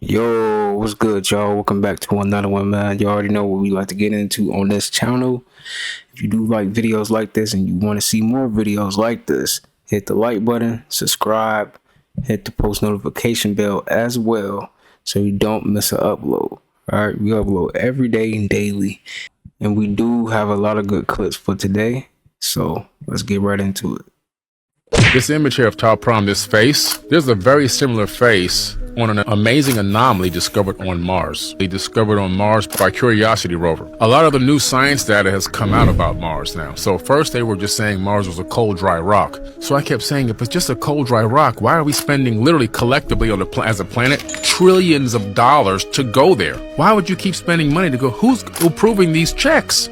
Yo, what's good, y'all? Welcome back to another one, man. You already know what we like to get into on this channel. If you do like videos like this and you want to see more videos like this, hit the like button, subscribe, hit the post notification bell as well so you don't miss an upload. All right, we upload every day and daily, and we do have a lot of good clips for today. So let's get right into it. This image here of Tau Prom, this face, there's a very similar face on an amazing anomaly discovered on Mars. They discovered on Mars by Curiosity rover. A lot of the new science data has come out about Mars now. So first they were just saying Mars was a cold, dry rock. So I kept saying, if it's just a cold, dry rock, why are we spending literally collectively on the as a planet trillions of dollars to go there? Why would you keep spending money to go? Who's approving these checks?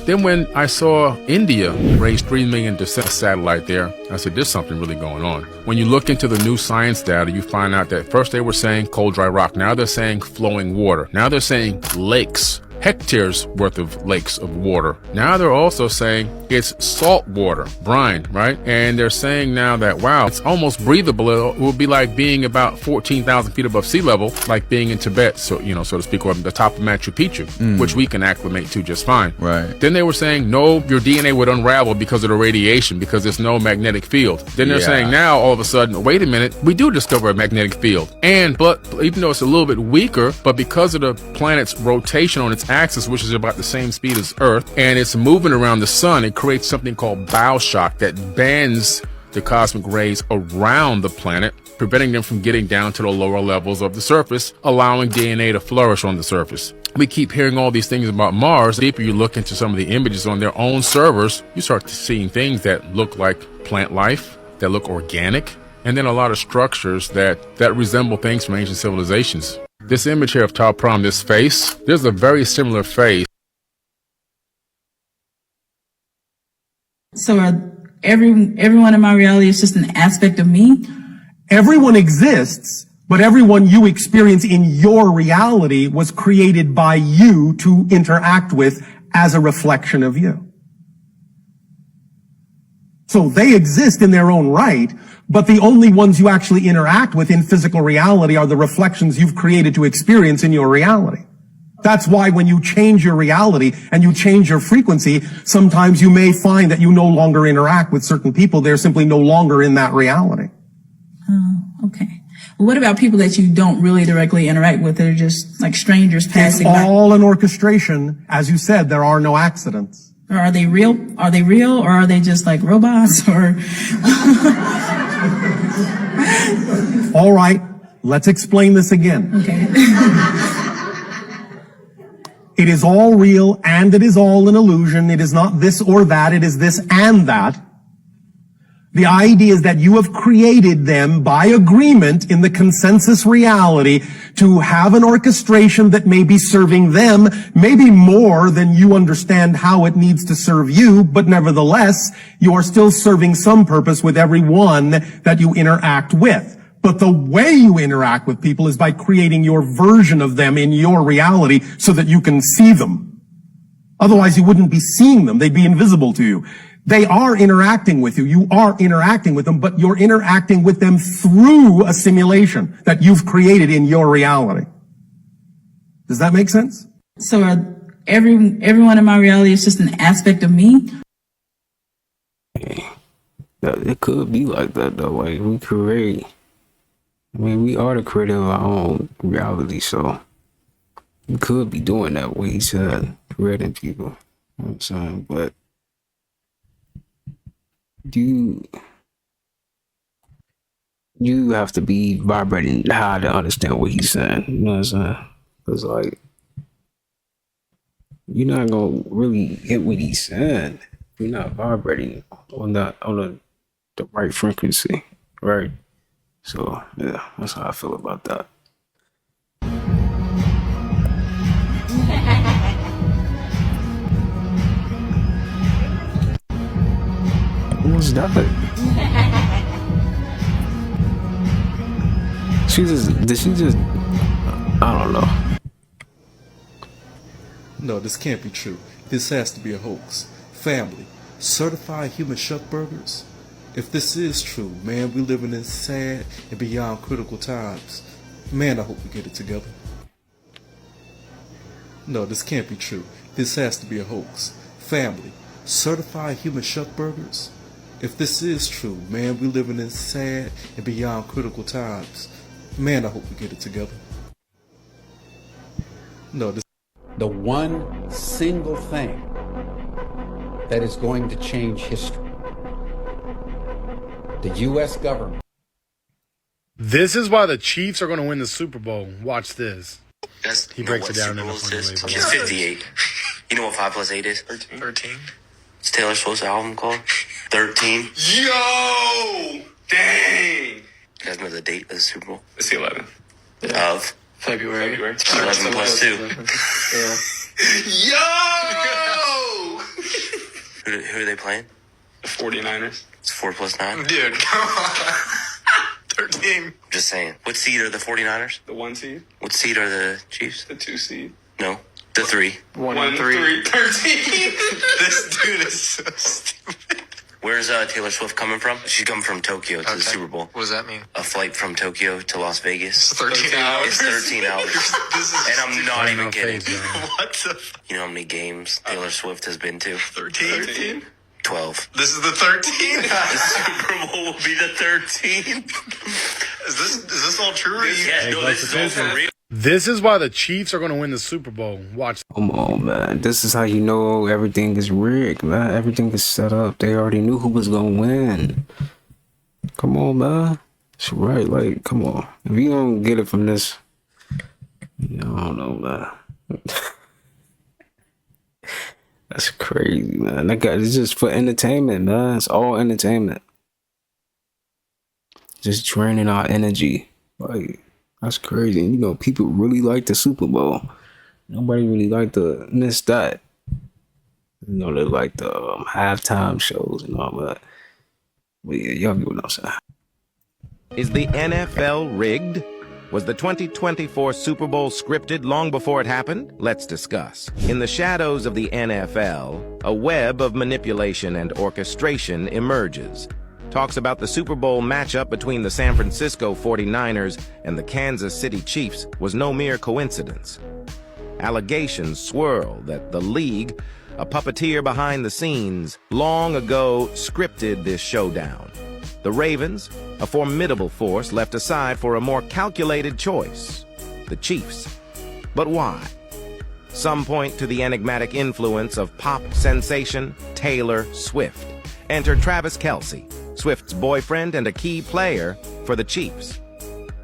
Then when I saw India raise $3 million to set a satellite there, I said, there's something really going on. When you look into the new science data, you find out that first they were saying cold, dry rock. Now they're saying flowing water. Now they're saying lakes, hectares worth of lakes of water. Now they're also saying it's salt water, brine, right? And they're saying now that, wow, it's almost breathable. It will be like being about 14,000 feet above sea level, like being in Tibet, so to speak, or the top of Machu Picchu, which we can acclimate to just fine. Right. Then they were saying, no, your DNA would unravel because of the radiation, because there's no magnetic field. Then they're saying now, all of a sudden, wait a minute, we do discover a magnetic field. But even though it's a little bit weaker, but because of the planet's rotation on its axis, which is about the same speed as Earth, and it's moving around the sun, it creates something called bow shock that bends the cosmic rays around the planet, preventing them from getting down to the lower levels of the surface, allowing DNA to flourish on the surface. We keep hearing all these things about Mars. The deeper you look into some of the images on their own servers, you start seeing things that look like plant life, that look organic, and then a lot of structures that resemble things from ancient civilizations. This image here of Tau Prom, this face, there's a very similar face. So everyone in my reality is just an aspect of me? Everyone exists, but everyone you experience in your reality was created by you to interact with as a reflection of you. So they exist in their own right, but the only ones you actually interact with in physical reality are the reflections you've created to experience in your reality. That's why when you change your reality and you change your frequency, sometimes you may find that you no longer interact with certain people. They're simply no longer in that reality. Oh, okay. Well, what about people that you don't really directly interact with? They're just like strangers passing by? It's all an orchestration. As you said, there are no accidents. Or are they real? Are they real, or are they just like robots? Or all right, let's explain this again. okay. It is all real and it is all an illusion. It is not this or that. It is this and that. The idea is that you have created them by agreement in the consensus reality to have an orchestration that may be serving them, maybe more than you understand how it needs to serve you, but nevertheless, you are still serving some purpose with everyone that you interact with. But the way you interact with people is by creating your version of them in your reality so that you can see them. Otherwise, you wouldn't be seeing them. They'd be invisible to you. They are interacting with you. You are interacting with them, but you're interacting with them through a simulation that you've created in your reality. Does that make sense? So everyone in my reality is just an aspect of me? It could be like that though. Like we are the creator of our own reality, so we could be doing that what he said, creating people. You know what I'm saying? But you have to be vibrating high to understand what he's saying. You know what I'm saying? Because like you're not gonna really get what he's saying if you're not vibrating on the right frequency, right? So yeah, that's how I feel about that. What was that? Did she just, I don't know. No, this can't be true. This has to be a hoax. Family, certified human shuck burgers? If this is true, man, we live in sad and beyond critical times. Man, I hope we get it together. No, this can't be true. This has to be a hoax. Family, certified human shuck burgers? If this is true, man, we living in sad and beyond critical times. Man, I hope we get it together. No, this. The one single thing that is going to change history. The U.S. government. This is why the Chiefs are going to win the Super Bowl. Watch this. He breaks it down in a funny way. It's 58. You know what 5 plus 8 is? 13. It's Taylor Swift's album called 13. Yo! Dang! You guys know the date of the Super Bowl? It's the 11th. Of? February. 11 plus 2. Yeah. Yo! Who are they playing? The 49ers. It's 4 plus 9. Dude, come on. 13. Just saying. What seed are the 49ers? The 1 seed. What seed are the Chiefs? The 2 seed. No, the 3. 1 and 3. 13. This dude is so stupid. Where's Taylor Swift coming from? She's coming from Tokyo to the Super Bowl. What does that mean? A flight from Tokyo to Las Vegas. 13 hours. It's 13 hours. And I'm not even kidding. What the? You know how many games Taylor Swift has been to? 13? 12. This is the 13? The Super Bowl will be the 13. Is this all true? Yeah, no, this is all for real. This is why the Chiefs are going to win the Super Bowl. Watch. Come on, man. This is how you know everything is rigged, man. Everything is set up. They already knew who was going to win. Come on, man. It's right. Like, come on. If you don't get it from this, I don't know, man. That's crazy, man. That guy, it's just for entertainment, man. It's all entertainment. Just draining our energy. Like, that's crazy. And, you know, people really like the Super Bowl. Nobody really like to miss that. You know, they like the halftime shows and all that. But yeah, y'all get what I'm saying. Is the NFL rigged? Was the 2024 Super Bowl scripted long before it happened? Let's discuss. In the shadows of the NFL, a web of manipulation and orchestration emerges. Talks about the Super Bowl matchup between the San Francisco 49ers and the Kansas City Chiefs was no mere coincidence. Allegations swirl that the league, a puppeteer behind the scenes, long ago scripted this showdown. The Ravens, a formidable force left aside for a more calculated choice, the Chiefs. But why? Some point to the enigmatic influence of pop sensation Taylor Swift. Enter Travis Kelce, Swift's boyfriend and a key player for the Chiefs.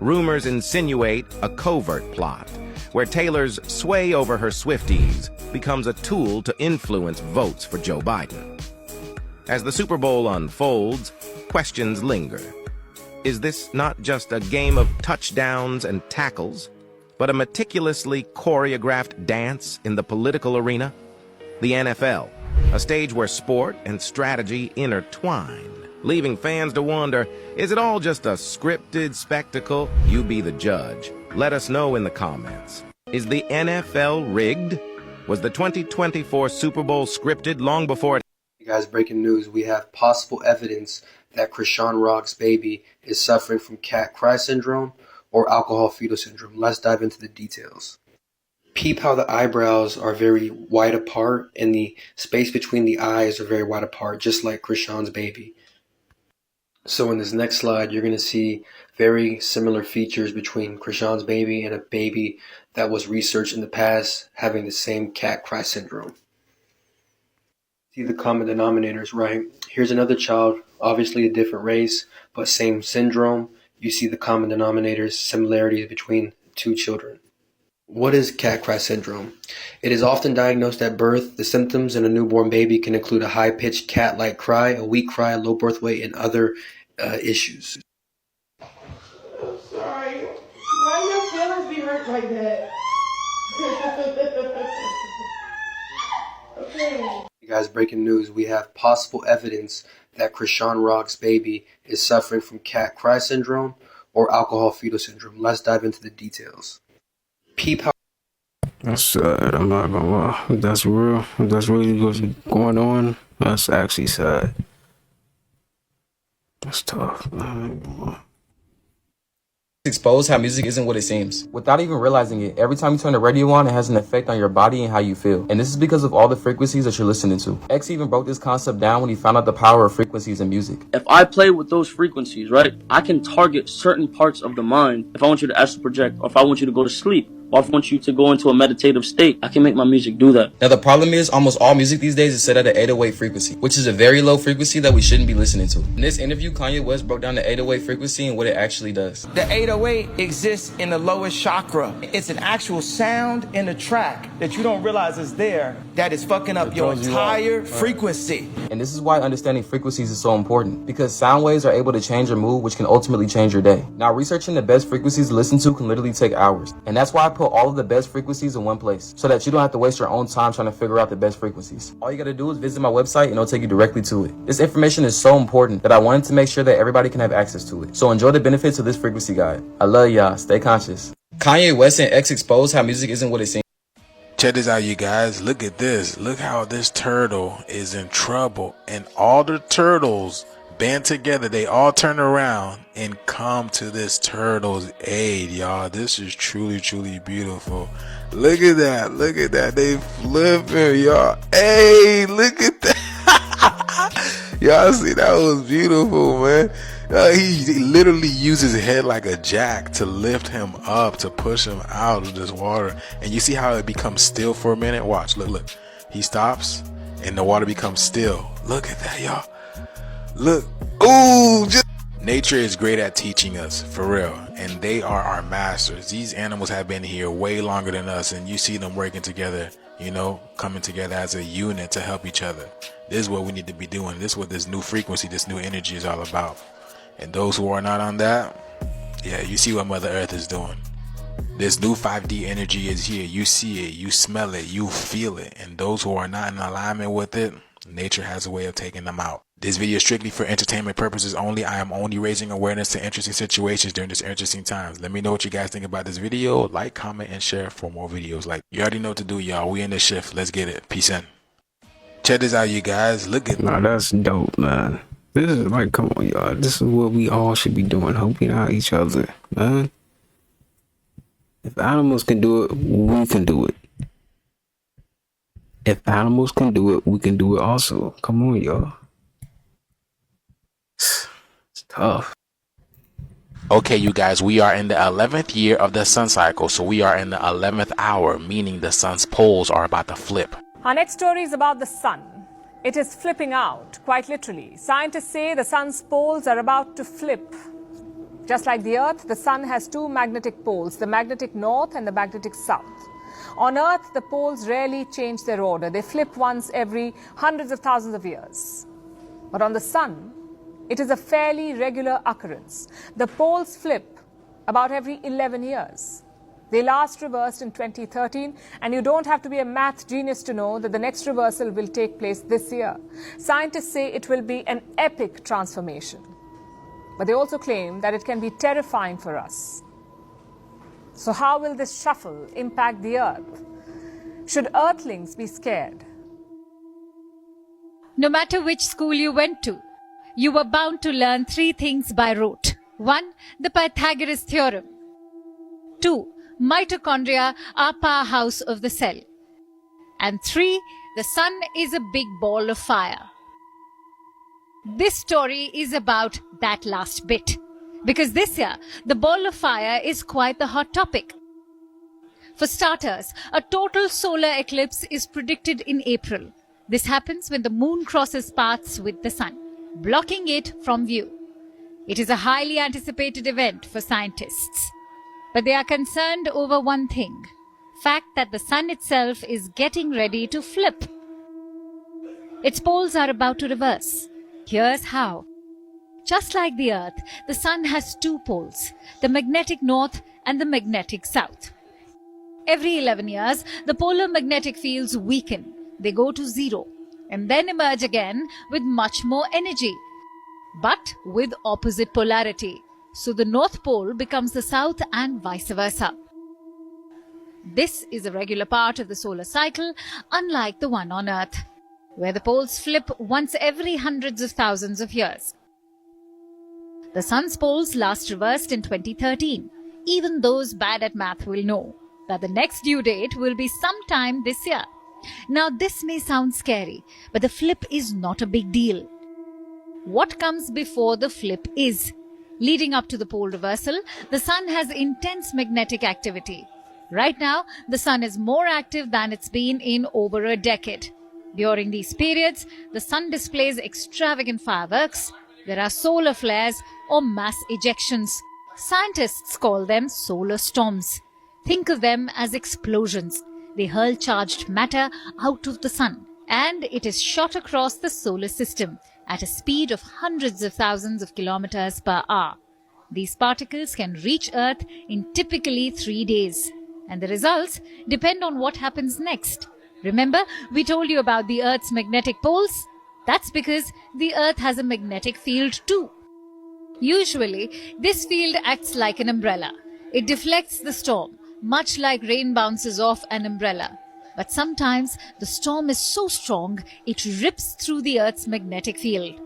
Rumors insinuate a covert plot, where Taylor's sway over her Swifties becomes a tool to influence votes for Joe Biden. As the Super Bowl unfolds, questions linger. Is this not just a game of touchdowns and tackles, but a meticulously choreographed dance in the political arena? The NFL, a stage where sport and strategy intertwine, leaving fans to wonder, is it all just a scripted spectacle? You be the judge. Let us know in the comments. Is the NFL rigged? Was the 2024 Super Bowl scripted long before it? Hey guys, breaking news. We have possible evidence that Krishan Rock's baby is suffering from cat cry syndrome or alcohol fetal syndrome. Let's dive into the details. Peep how the eyebrows are very wide apart and the space between the eyes are very wide apart, just like Krishan's baby. So in this next slide, you're going to see very similar features between Krishan's baby and a baby that was researched in the past having the same cat cry syndrome. See the common denominators, right? Here's another child, obviously a different race, but same syndrome. You see the common denominators, similarities between two children. What is cat cry syndrome? It is often diagnosed at birth. The symptoms in a newborn baby can include a high-pitched cat-like cry, a weak cry, low birth weight, and other issues. Sorry. Why your feelings be hurt like that? Okay. Hey guys, breaking news. We have possible evidence that Krishan Rock's baby is suffering from cat cry syndrome or alcohol fetal syndrome. Let's dive into the details. Peep how. That's sad. I'm not gonna lie. If that's real, if that's really what's going on, that's actually sad. That's tough. expose how music isn't what it seems. Without even realizing it, every time you turn the radio on, it has an effect on your body and how you feel. And this is because of all the frequencies that you're listening to. X even broke this concept down when he found out the power of frequencies in music. If I play with those frequencies, right, I can target certain parts of the mind. If I want you to astral project, or if I want you to go to sleep, or if I want you to go into a meditative state, I can make my music do that. Now the problem is, almost all music these days is set at an 808 frequency, which is a very low frequency that we shouldn't be listening to. In this interview, Kanye West broke down the 808 frequency and what it actually does. The 808 exists in the lowest chakra. It's an actual sound in a track that you don't realize is there that is fucking up your entire frequency. And this is why understanding frequencies is so important, because sound waves are able to change your mood, which can ultimately change your day. Now, researching the best frequencies to listen to can literally take hours. And that's why I put all of the best frequencies in one place, so that you don't have to waste your own time trying to figure out the best frequencies. All you gotta do is visit my website and it'll take you directly to it. This information is so important that I wanted to make sure that everybody can have access to it. So enjoy the benefits of this frequency guide. I love y'all. Stay conscious. Kanye West and X expose how music isn't what it seems. Check this out, you guys. Look at this. Look how this turtle is in trouble, and all the turtles band together. They all turn around and come to this turtle's aid, y'all. This is truly, truly beautiful. Look at that. Look at that. They flipping, y'all. Hey, look at that. Y'all see, that was beautiful, man. He literally uses his head like a jack to lift him up, to push him out of this water. And you see how it becomes still for a minute? Watch, look, look. He stops and the water becomes still. Look at that, y'all. Look. Ooh, nature is great at teaching us, for real. And they are our masters. These animals have been here way longer than us, and you see them working together, you know, coming together as a unit to help each other. This is what we need to be doing. This is what this new frequency, this new energy is all about. And those who are not on that, yeah, you see what Mother Earth is doing. This new 5D energy is here. You see it, you smell it, you feel it. And those who are not in alignment with it, nature has a way of taking them out. This video is strictly for entertainment purposes only. I am only raising awareness to interesting situations during this interesting times. Let me know what you guys think about this video. Like, comment, and share for more videos like. You already know what to do, y'all. We in this shift. Let's get it. Peace in. Check this out, you guys. Look at. Nah, that's dope, man. This is like, come on, y'all. This is what we all should be doing, helping out each other, man. If animals can do it, we can do it. If animals can do it, we can do it also. Come on, y'all. It's tough. Okay, you guys, we are in the 11th year of the sun cycle, so we are in the 11th hour, meaning the sun's poles are about to flip. Our next story is about the sun. It is flipping out, quite literally. Scientists say the sun's poles are about to flip. Just like the Earth, the sun has two magnetic poles, the magnetic north and the magnetic south. On Earth, the poles rarely change their order. They flip once every hundreds of thousands of years. But on the sun, it is a fairly regular occurrence. The poles flip about every 11 years. They last reversed in 2013, and you don't have to be a math genius to know that the next reversal will take place this year. Scientists say it will be an epic transformation. But they also claim that it can be terrifying for us. So how will this shuffle impact the Earth? Should Earthlings be scared? No matter which school you went to, you were bound to learn three things by rote. 1. The Pythagoras theorem. 2. Mitochondria are powerhouse of the cell. And 3. The sun is a big ball of fire. This story is about that last bit. Because this year, the ball of fire is quite the hot topic. For starters, a total solar eclipse is predicted in April. This happens when the moon crosses paths with the sun, blocking it from view. It is a highly anticipated event for scientists. But they are concerned over one thing, fact that the sun itself is getting ready to flip. Its poles are about to reverse. Here's how. Just like the Earth, the sun has two poles, the magnetic north and the magnetic south. Every 11 years, the polar magnetic fields weaken. They go to zero and then emerge again with much more energy, but with opposite polarity. So the North Pole becomes the South and vice versa. This is a regular part of the solar cycle, unlike the one on Earth, where the poles flip once every hundreds of thousands of years. The Sun's poles last reversed in 2013. even those bad at math will know that the next due date will be sometime this year. Now, this may sound scary, but the flip is not a big deal. What comes before the flip is, leading up to the pole reversal, the sun has intense magnetic activity. Right now, the sun is more active than it's been in over a decade. During these periods, the sun displays extravagant fireworks. There are solar flares or mass ejections. Scientists call them solar storms. Think of them as explosions. They hurl charged matter out of the sun, and it is shot across the solar system at a speed of hundreds of thousands of kilometers per hour. These particles can reach Earth in typically 3 days, and the results depend on what happens next. Remember, we told you about the Earth's magnetic poles? That's because the Earth has a magnetic field too. Usually, this field acts like an umbrella. It deflects the storm, much like rain bounces off an umbrella. But sometimes the storm is so strong, it rips through the Earth's magnetic field.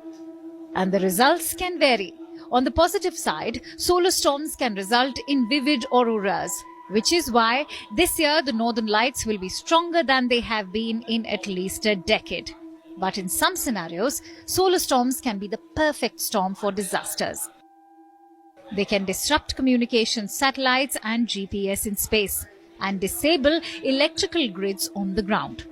And the results can vary. On the positive side, solar storms can result in vivid auroras, which is why this year the northern lights will be stronger than they have been in at least a decade. But in some scenarios, solar storms can be the perfect storm for disasters. They can disrupt communication satellites and GPS in space and disable electrical grids on the ground.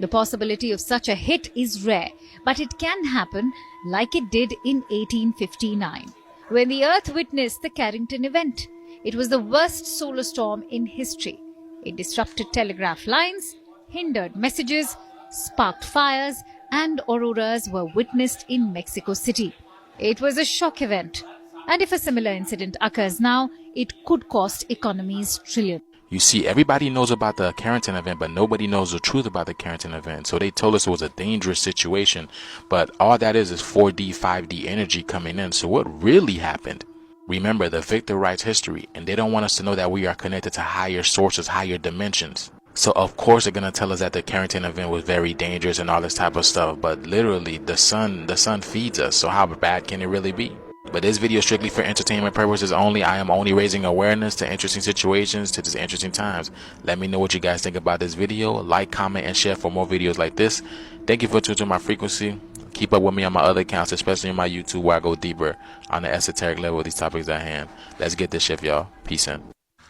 The possibility of such a hit is rare, but it can happen like it did in 1859, when the Earth witnessed the Carrington event. It was the worst solar storm in history. It disrupted telegraph lines, hindered messages, sparked fires, and auroras were witnessed in Mexico City. It was a shock event, and if a similar incident occurs now, it could cost economies trillions. You see, everybody knows about the Carrington event, but nobody knows the truth about the Carrington event. So they told us it was a dangerous situation, but all that is 4D, 5D energy coming in. So what really happened? Remember, the victor writes history, and they don't want us to know that we are connected to higher sources, higher dimensions. So of course they're gonna tell us that the Carrington event was very dangerous and all this type of stuff, but literally the sun feeds us. So how bad can it really be? But this video is strictly for entertainment purposes only. I am only raising awareness to interesting situations, to just interesting times. Let me know what you guys think about this video. Like, comment, and share for more videos like this. Thank you for tuning to my frequency. Keep up with me on my other accounts, especially on my YouTube, where I go deeper on the esoteric level of these topics at hand. Let's get this shift, y'all. Peace in.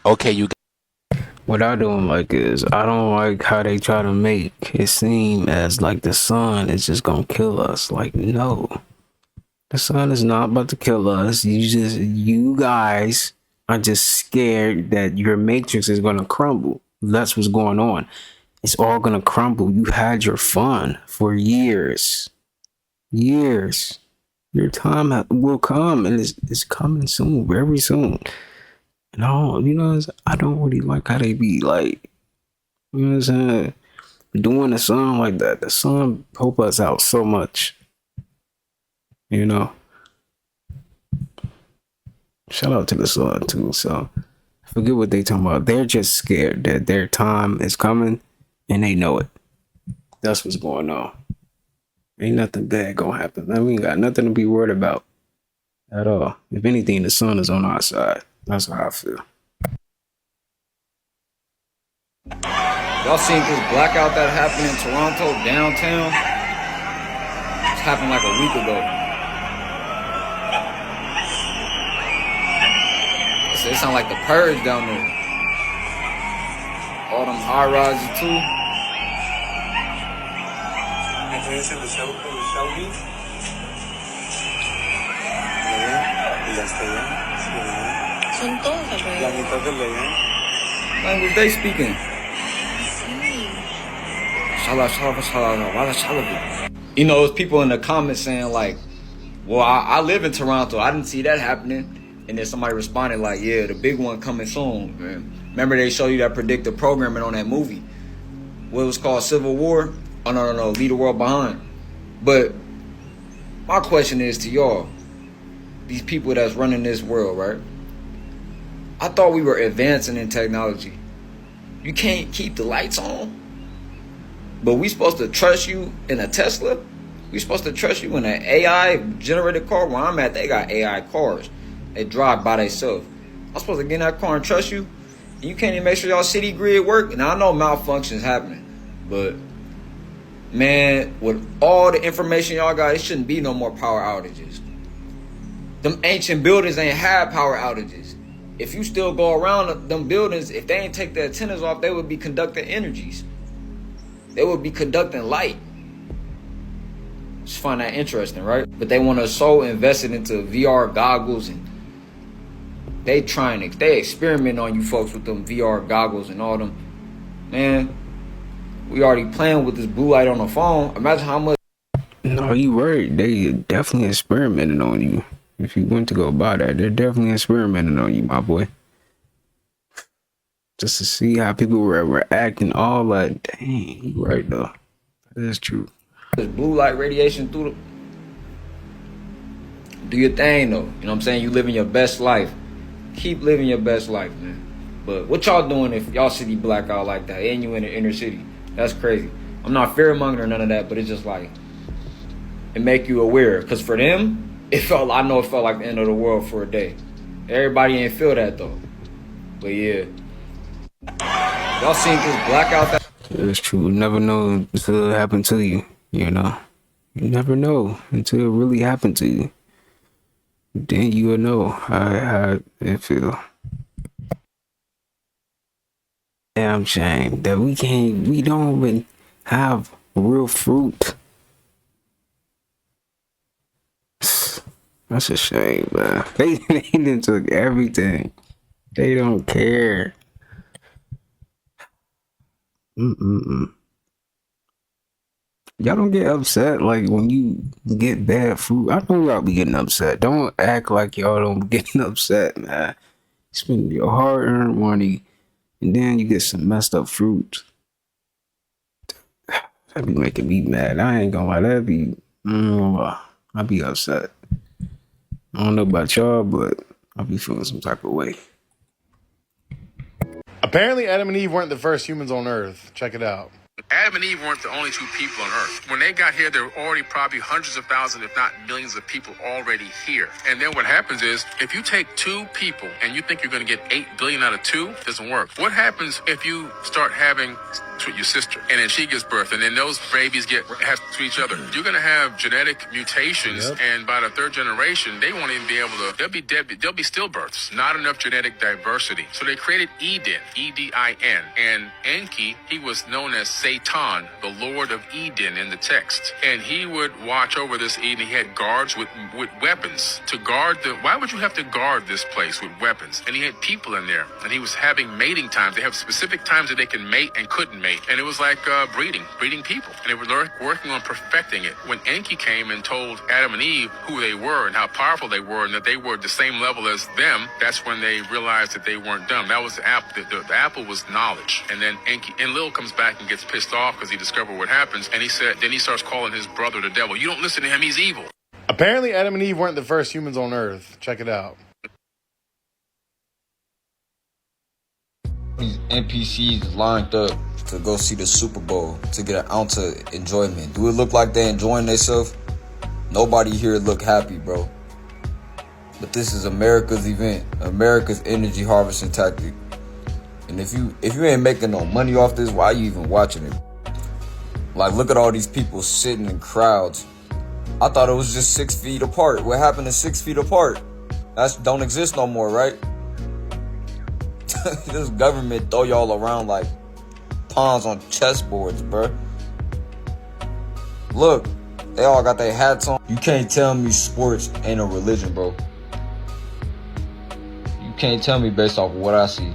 Okay, you guys. What I don't like is, I don't like how they try to make it seem as like the sun is just gonna kill us. Like, no. The sun is not about to kill us. You guys are just scared that your matrix is gonna crumble. That's what's going on. It's all gonna crumble. You had your fun for years. Your time will come, and it's coming soon, very soon. And I don't really like how they be like, you know what I'm saying, doing the sun like that. The sun help us out so much. You know, shout out to the sun too. So forget what they talking about. They're just scared that their time is coming, and they know it. That's what's going on. Ain't nothing bad gonna happen. We ain't got nothing to be worried about at all. If anything, the sun is on our side. That's how I feel. Y'all seen this blackout that happened in Toronto downtown? It happened like a week ago. It sound like the purge down there. All them high rises too. Language they speaking. You know, there's people in the comments saying like, well, I live in Toronto. I didn't see that happening. And then somebody responded like, yeah, the big one coming soon, man. Remember they show you that predictive programming on that movie? What was called Civil War? Oh, no, Leave the World Behind. But my question is to y'all, these people that's running this world, right? I thought we were advancing in technology. You can't keep the lights on? But we supposed to trust you in a Tesla? We supposed to trust you in an AI generated car? Where I'm at, they got AI cars. They drive by themselves. I'm supposed to get in that car and trust you. And you can't even make sure y'all city grid work. Now, I know malfunctions happening, but man, with all the information y'all got, it shouldn't be no more power outages. Them ancient buildings ain't had power outages. If you still go around them buildings, if they ain't take the antennas off, they would be conducting energies. They would be conducting light. Just find that interesting, right? But they want to so invested into VR goggles, and they experiment on you folks with them VR goggles and all them. Man, we already playing with this blue light on the phone. Imagine how much. No, you right. They definitely experimenting on you. If you went to go buy that, they're definitely experimenting on you, my boy. Just to see how people were acting, all that. Dang, you right though. That is true. This blue light radiation through do your thing though. You know what I'm saying? You living your best life. Keep living your best life, man. But what y'all doing if y'all city blackout like that and you in the inner city? That's crazy. I'm not fear-mongering or none of that, but it's just like, it make you aware. Because for them, I know it felt like the end of the world for a day. Everybody ain't feel that though. But yeah. Y'all seen this blackout? It's true. You never know until it happened to you, you know? You never know until it really happened to you. Then you will know how it feel. Damn shame that we don't even have real fruit. That's a shame, man. They done took everything. They don't care. Y'all don't get upset like when you get bad fruit. I know y'all be getting upset. Don't act like y'all don't be getting upset, man. Spend your hard-earned money and then you get some messed up fruit. That be making me mad. I ain't gonna lie. That be, I be upset. I don't know about y'all, but I be feeling some type of way. Apparently, Adam and Eve weren't the first humans on Earth. Check it out. Adam and Eve weren't the only two people on Earth. When they got here, there were already probably hundreds of thousands, if not millions of people already here. And then what happens is, if you take two people and you think you're going to get 8 billion out of two, it doesn't work. What happens if you start having with your sister and then she gives birth and then those babies have to each other? You're going to have genetic mutations, and by the third generation, they won't even be able to, they'll be stillbirths. Not enough genetic diversity. So they created Eden, E-D-I-N. And Enki, he was known as Satan, the Lord of Eden in the text. And he would watch over this Eden. He had guards with weapons to guard why would you have to guard this place with weapons? And he had people in there. And he was having mating times. They have specific times that they can mate and couldn't mate. And it was like breeding people. And they were working on perfecting it. When Enki came and told Adam and Eve who they were and how powerful they were and that they were the same level as them, that's when they realized that they weren't dumb. That was the apple. The apple was knowledge. And then Lil comes back and gets pissed off because he discovered what happens. And then he starts calling his brother the devil. You don't listen to him, he's evil. Apparently, Adam and Eve weren't the first humans on Earth. Check it out. These NPCs lined up to go see the Super Bowl to get an ounce of enjoyment. Do it look like they enjoying themselves? Nobody here look happy, bro. But this is America's event, America's energy harvesting tactic. And if you ain't making no money off this, why are you even watching it? Like, look at all these people sitting in crowds. I thought it was just 6 feet apart. What happened to 6 feet apart? That don't exist no more, right? This government throw y'all around like pawns on chessboards, bruh. Look, they all got their hats on. You can't tell me sports ain't a religion, bro. You can't tell me based off of what I see.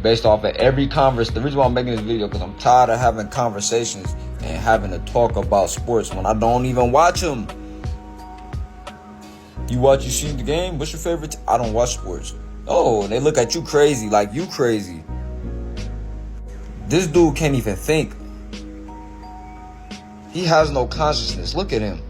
Based off of every the reason why I'm making this video, because I'm tired of having conversations and having to talk about sports when I don't even watch them. You see the game? What's your favorite? I don't watch sports. Oh, they look at you crazy, like you crazy. This dude can't even think. He has no consciousness. Look at him.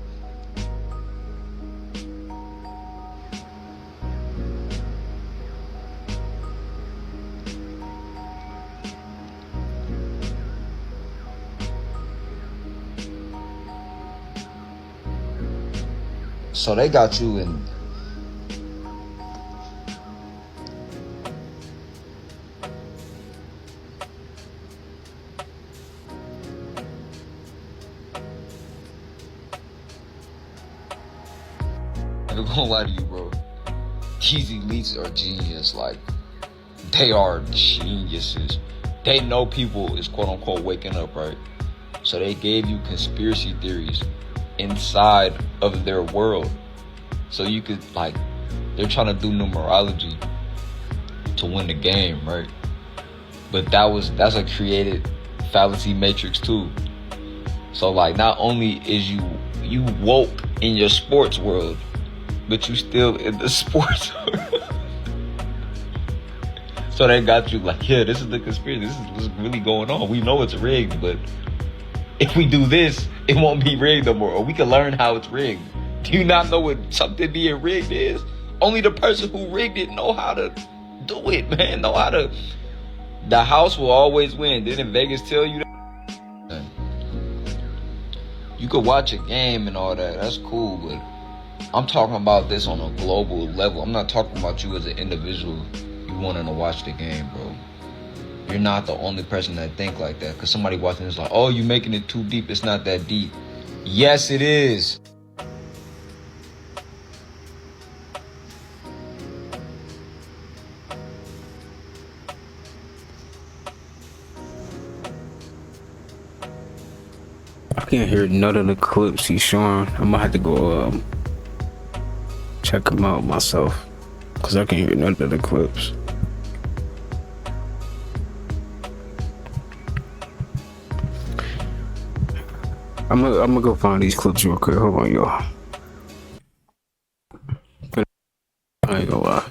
So they got you in even gonna lie to you, bro. These elites are genius. Like, they are geniuses. They know people is quote unquote waking up, right? So they gave you conspiracy theories inside of their world. So you could, like, they're trying to do numerology to win the game, right? But that's a created fallacy matrix too. So like, not only is you woke in your sports world, but you still in the sports world. So they got you like, yeah, this is the conspiracy. This is what's really going on. We know it's rigged, but if we do this, it won't be rigged no more. Or we can learn how it's rigged. Do you not know what something being rigged is? Only the person who rigged it know how to do it, man. Know how to. The house will always win. Didn't Vegas tell you that? You could watch a game and all that. That's cool, but I'm talking about this on a global level. I'm not talking about you as an individual. You wanting to watch the game, bro. You're not the only person that think like that. Because somebody watching this like, oh, you making it too deep. It's not that deep. Yes, it is. I can't hear none of the clips he's showing. I'm gonna have to go check them out myself, because I can't hear none of the clips. I'm gonna go find these clips real quick. Hold on, y'all. I ain't gonna lie.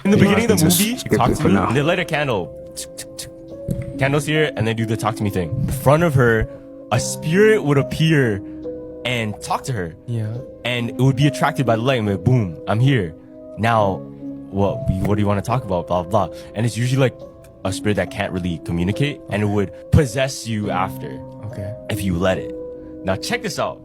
In the beginning of the movie, Talk to Me, they light a candle. Candles here, and they do the Talk to Me thing. In front of her, a spirit would appear and talk to her. Yeah. And it would be attracted by the light and be like, boom, I'm here. Now, what do you want to talk about? Blah, blah. And it's usually like a spirit that can't really communicate, and it would possess you after. Okay. If you let it. Now check this out.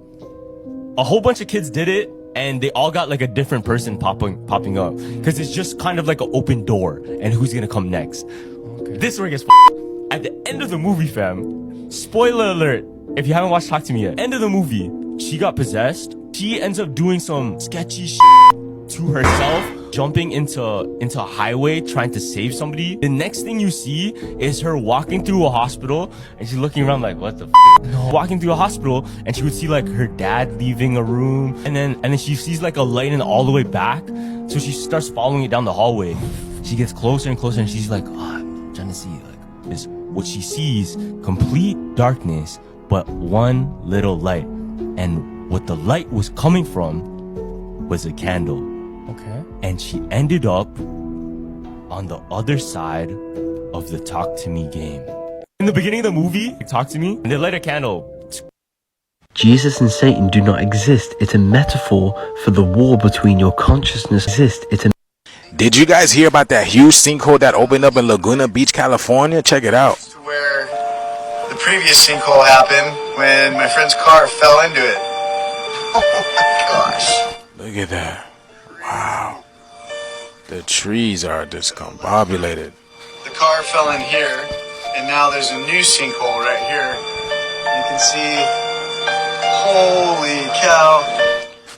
A whole bunch of kids did it, and they all got like a different person popping up. Because it's just kind of like an open door, and who's gonna come next. Okay. This is where it gets at the end of the movie, fam. Spoiler alert. If you haven't watched Talk to Me yet, end of the movie, she got possessed. She ends up doing some sketchy to herself, jumping into a highway, trying to save somebody. The next thing you see is her walking through a hospital, and she's looking around like, what the no. Walking through a hospital, and she would see like her dad leaving a room, and then she sees like a light and all the way back. So she starts following it down the hallway. She gets closer and closer, and she's like, oh, I'm trying to see like this. What she sees, complete darkness, but one little light. And what the light was coming from was a candle. Okay. And she ended up on the other side of the Talk to Me game. In the beginning of the movie, Talk to Me, and they light a candle. Jesus and Satan do not exist. It's a metaphor for the war between your consciousness. Did you guys hear about that huge sinkhole that opened up in Laguna Beach, California? Check it out. Where the previous sinkhole happened when my friend's car fell into it. Oh my gosh. Look at that. Wow. The trees are discombobulated. The car fell in here, and now there's a new sinkhole right here. You can see, holy cow.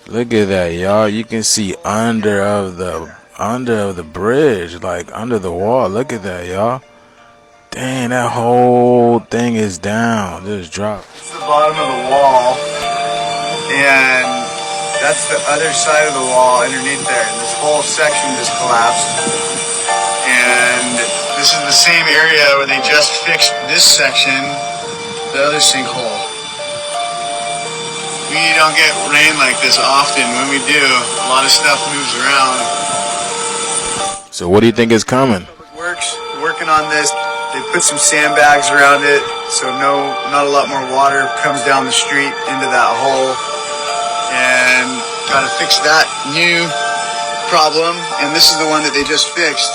Look at that, y'all. You can see under of the bridge, like under the wall. Look at that, y'all. Dang, that whole thing is down. Just dropped. It's the bottom of the wall, and that's the other side of the wall underneath there. And this whole section just collapsed. And this is the same area where they just fixed this section, the other sinkhole. We don't get rain like this often. When we do, a lot of stuff moves around. So what do you think is coming? Works, working on this. They put some sandbags around it, so not a lot more water comes down the street into that hole. And gotta fix that new problem. And this is the one that they just fixed.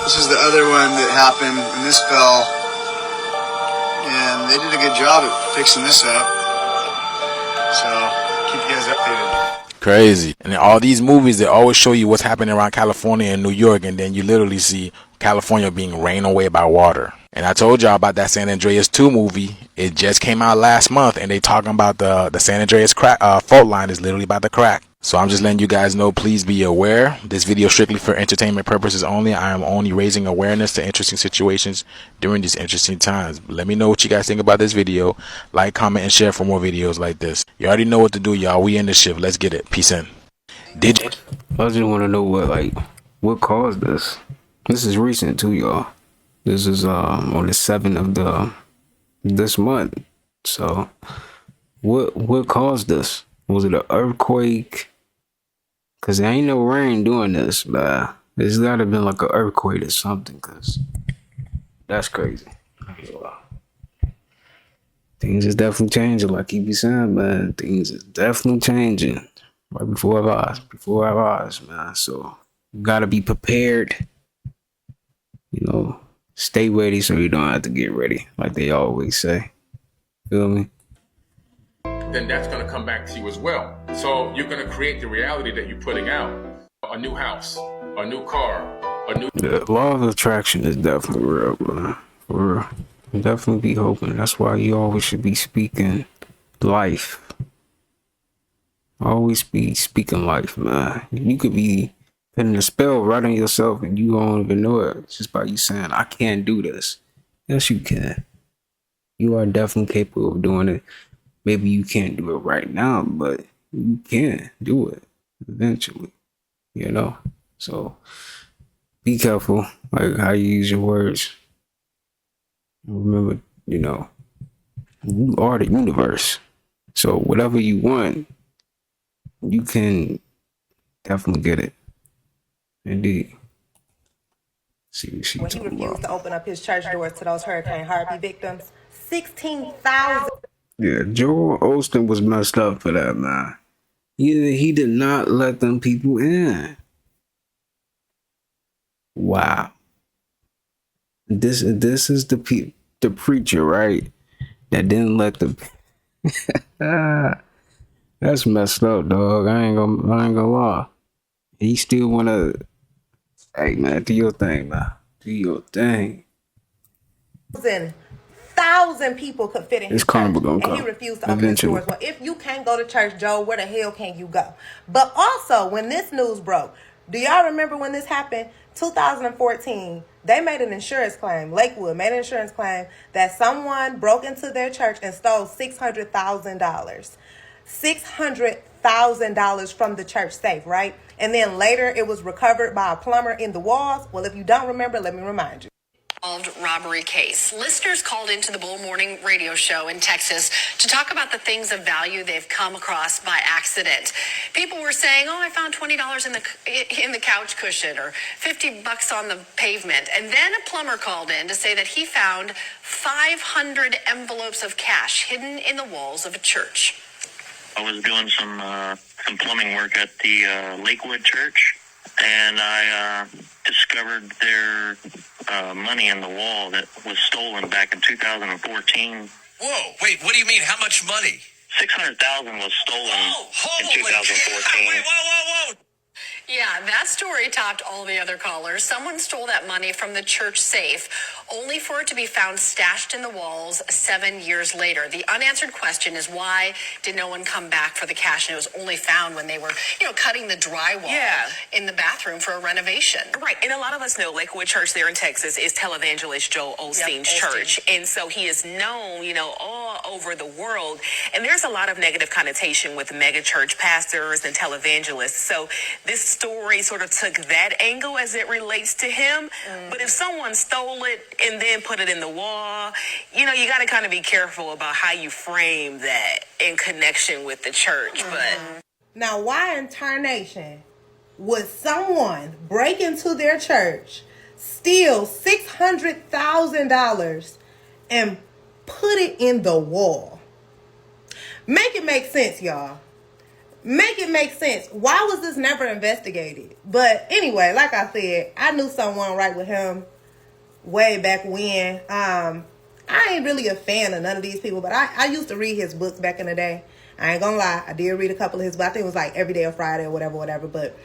This is the other one that happened when this fell. And they did a good job at fixing this up. So keep you guys updated. Crazy. And in all these movies, they always show you what's happening around California and New York, and then you literally see California being rained away by water. And I told y'all about that San Andreas 2 movie. It just came out last month, and they talking about the San Andreas fault line is literally about to crack. So I'm just letting you guys know, please be aware. This video is strictly for entertainment purposes only. I am only raising awareness to interesting situations during these interesting times. Let me know what you guys think about this video. Like, comment, and share for more videos like this. You already know what to do, y'all. We in this shift. Let's get it. Peace in. Did you? I just want to know what caused this. This is recent too, y'all. This is on the 7th of this month. So what caused this? Was it an earthquake? Cause there ain't no rain doing this, but there's gotta been like an earthquake or something. Cause that's crazy. Things is definitely changing, like he be saying, man. Things is definitely changing right before our eyes, man. So you gotta be prepared. You know, stay ready so you don't have to get ready, like they always say. Feel me? Then that's going to come back to you as well. So you're going to create the reality that you're putting out. A new house, a new car, a new... The law of attraction is definitely real, man. For real. Definitely be hoping. That's why you always should be speaking life. Always be speaking life, man. You could be putting a spell right on yourself and you don't even know it just by you saying, I can't do this. Yes, you can. You are definitely capable of doing it. Maybe you can't do it right now, but you can do it eventually, you know? So be careful, like how you use your words. Remember, you know, you are the universe. So whatever you want, you can definitely get it. Indeed. See what she when he talking refused about. to open up his church doors to those Hurricane Harvey victims, 16,000. Yeah, Joel Osteen was messed up for that, man. He did not let them people in. Wow. This is the preacher, right? That didn't let the that's messed up, dog. I ain't gonna lie. He still wanna, hey man, do your thing, man. Do your thing. 1,000 people could fit in his It's karma church, gonna and come he refused to open his eventually. doors. Well, if you can't go to church, Joe, where the hell can you go? But also, when this news broke, do y'all remember when this happened? 2014, they made an insurance claim. Lakewood made an insurance claim that someone broke into their church and stole $600,000. $600,000 from the church safe, right? And then later it was recovered by a plumber in the walls. Well, if you don't remember, let me remind you. Robbery case. Listeners called into the Bull Morning radio show in Texas to talk about the things of value they've come across by accident. People were saying, "Oh, I found $20 in the couch cushion or $50 on the pavement." And then a plumber called in to say that he found 500 envelopes of cash hidden in the walls of a church. I was doing some plumbing work at the Lakewood Church, and I discovered their money in the wall that was stolen back in 2014. Whoa, wait, what do you mean? How much money? $600,000 was stolen in 2014. Wait, whoa. Yeah, that story topped all the other callers. Someone stole that money from the church safe, only for it to be found stashed in the walls 7 years later. The unanswered question is, why did no one come back for the cash? And it was only found when they were, cutting the drywall in the bathroom for a renovation. Right, and a lot of us know Lakewood Church there in Texas is televangelist Joel Osteen's church. And so he is known, all over the world. And there's a lot of negative connotation with mega church pastors and televangelists. So this story sort of took that angle as it relates to him. But if someone stole it and then put it in the wall, you got to kind of be careful about how you frame that in connection with the church. But now, why in tarnation would someone break into their church, steal $600,000 and put it in the wall? Make it make sense, y'all. Make it make sense. Why was this never investigated? But anyway, like I said, I knew someone right with him way back when. I ain't really a fan of none of these people, but I used to read his books back in the day. I ain't gonna lie, I did read a couple of his books. I think it was like Every Day or Friday or whatever. But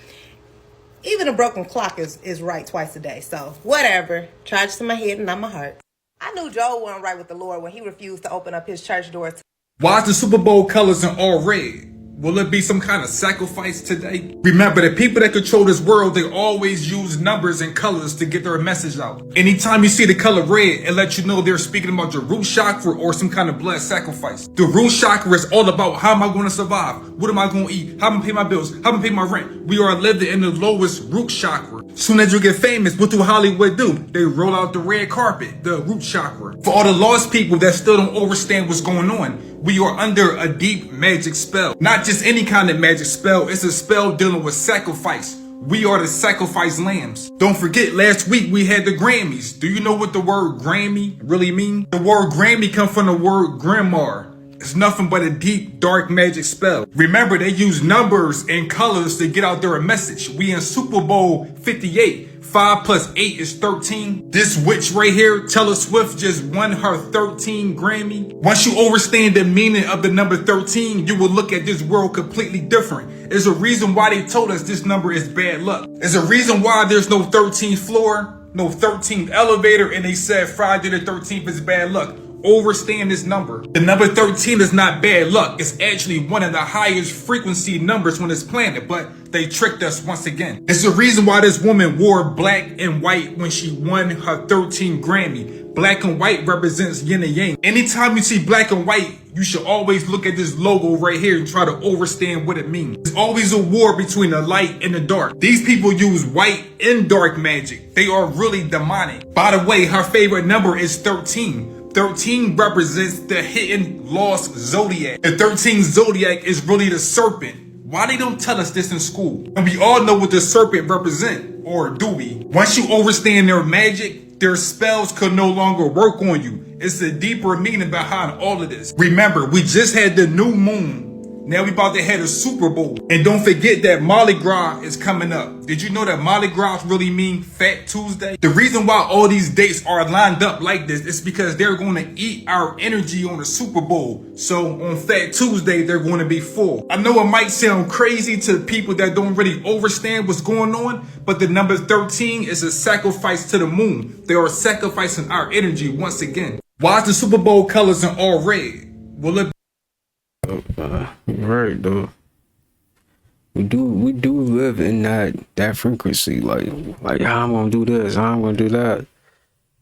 even a broken clock is right twice a day. So whatever. Charge to my head and not my heart. I knew Joel wasn't right with the Lord when he refused to open up his church doors. Why is the Super Bowl colors in all red? Will it be some kind of sacrifice today? Remember, the people that control this world, they always use numbers and colors to get their message out. Anytime you see the color red, it lets you know they're speaking about your root chakra or some kind of blood sacrifice. The root chakra is all about how am I going to survive? What am I going to eat? How am I going to pay my bills? How am I going to pay my rent? We are living in the lowest root chakra. Soon as you get famous, what do Hollywood do? They roll out the red carpet, the root chakra. For all the lost people that still don't understand what's going on, we are under a deep magic spell. Not just any kind of magic spell, it's a spell dealing with sacrifice. We are the sacrifice lambs. Don't forget, last week we had the Grammys. Do you know what the word Grammy really means? The word Grammy comes from the word grimoire. It's nothing but a deep, dark magic spell. Remember, they use numbers and colors to get out their message. We in Super Bowl 58. 5 plus 8 is 13. This witch right here, Taylor Swift, just won her 13 Grammy. Once you understand the meaning of the number 13, you will look at this world completely different. There's a reason why they told us this number is bad luck. There's a reason why there's no 13th floor, no 13th elevator, and they said Friday the 13th is bad luck. Overstand this number. The number 13 is not bad luck. It's actually one of the highest frequency numbers on this planet, but they tricked us once again. It's the reason why this woman wore black and white when she won her 13th Grammy. Black and white represents yin and yang. Anytime you see black and white, you should always look at this logo right here and try to understand what it means. There's always a war between the light and the dark. These people use white and dark magic. They are really demonic. By the way, her favorite number is 13. 13 represents the hidden lost zodiac. The 13th zodiac is really the serpent. Why they don't tell us this in school? And we all know what the serpent represent, or do we? Once you understand their magic, their spells could no longer work on you. It's a deeper meaning behind all of this. Remember, we just had the new moon. Now we about to have a Super Bowl. And don't forget that Mardi Gras is coming up. Did you know that Mardi Gras really mean Fat Tuesday? The reason why all these dates are lined up like this is because they're going to eat our energy on the Super Bowl. So on Fat Tuesday, they're going to be full. I know it might sound crazy to people that don't really understand what's going on, but the number 13 is a sacrifice to the moon. They are sacrificing our energy once again. Why is the Super Bowl colors in all red? Will it right, though. We do live in that frequency. Like how I'm gonna do this, how I'm gonna do that.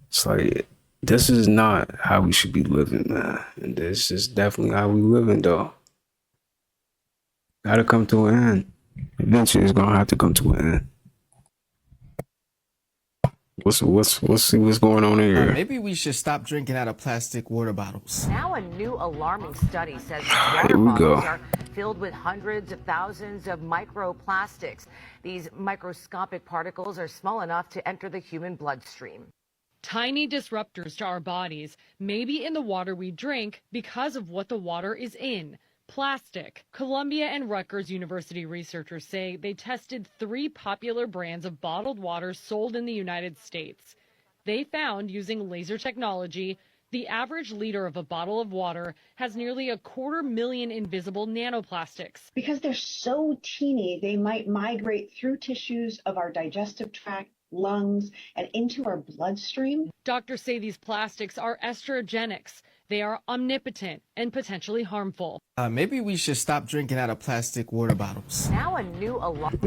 It's like this is not how we should be living, man. And this is definitely how we living, though. Gotta come to an end. Eventually, it's gonna have to come to an end. What's going on here? Maybe we should stop drinking out of plastic water bottles. Now a new alarming study says Here water we go. bottles are filled with hundreds of thousands of microplastics. These microscopic particles are small enough to enter the human bloodstream. Tiny disruptors to our bodies may be in the water we drink because of what the water is in. Plastic. Columbia and Rutgers University researchers say they tested 3 popular brands of bottled water sold in the United States. They found, using laser technology, the average liter of a bottle of water has nearly 250,000 invisible nanoplastics. Because they're so teeny, they might migrate through tissues of our digestive tract, lungs, and into our bloodstream. Doctors say these plastics are estrogenics. They are omnipotent and potentially harmful. Maybe we should stop drinking out of plastic water bottles. Now a new alarm.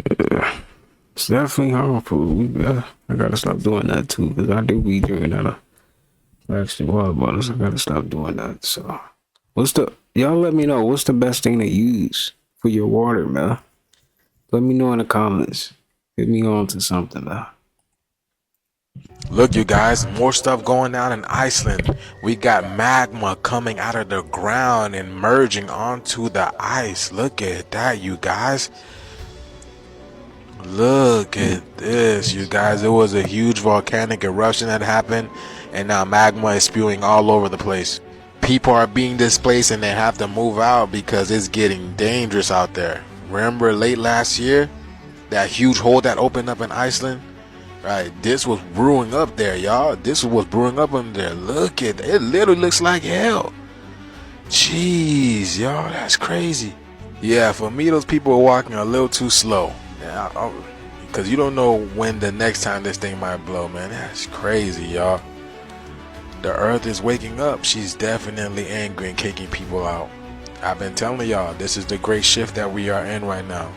It's definitely harmful. I gotta stop doing that too, because I do be drinking out of plastic water bottles. I gotta stop doing that. So, y'all let me know what's the best thing to use for your water, man. Let me know in the comments. Hit me on to something, man. Look, you guys, more stuff going down in Iceland. We got magma coming out of the ground and merging onto the ice. Look at that, you guys. Look at this, you guys. It was a huge volcanic eruption that happened, and now magma is spewing all over the place. People are being displaced and they have to move out because it's getting dangerous out there. Remember late last year, that huge hole that opened up in Iceland? Right, this was brewing up there, y'all. This was brewing up in there. Look at it. It literally looks like hell. Jeez, y'all, that's crazy. Yeah, for me, those people are walking a little too slow. Yeah, because you don't know when the next time this thing might blow, man. That's crazy, y'all. The earth is waking up. She's definitely angry and kicking people out. I've been telling y'all, this is the great shift that we are in right now.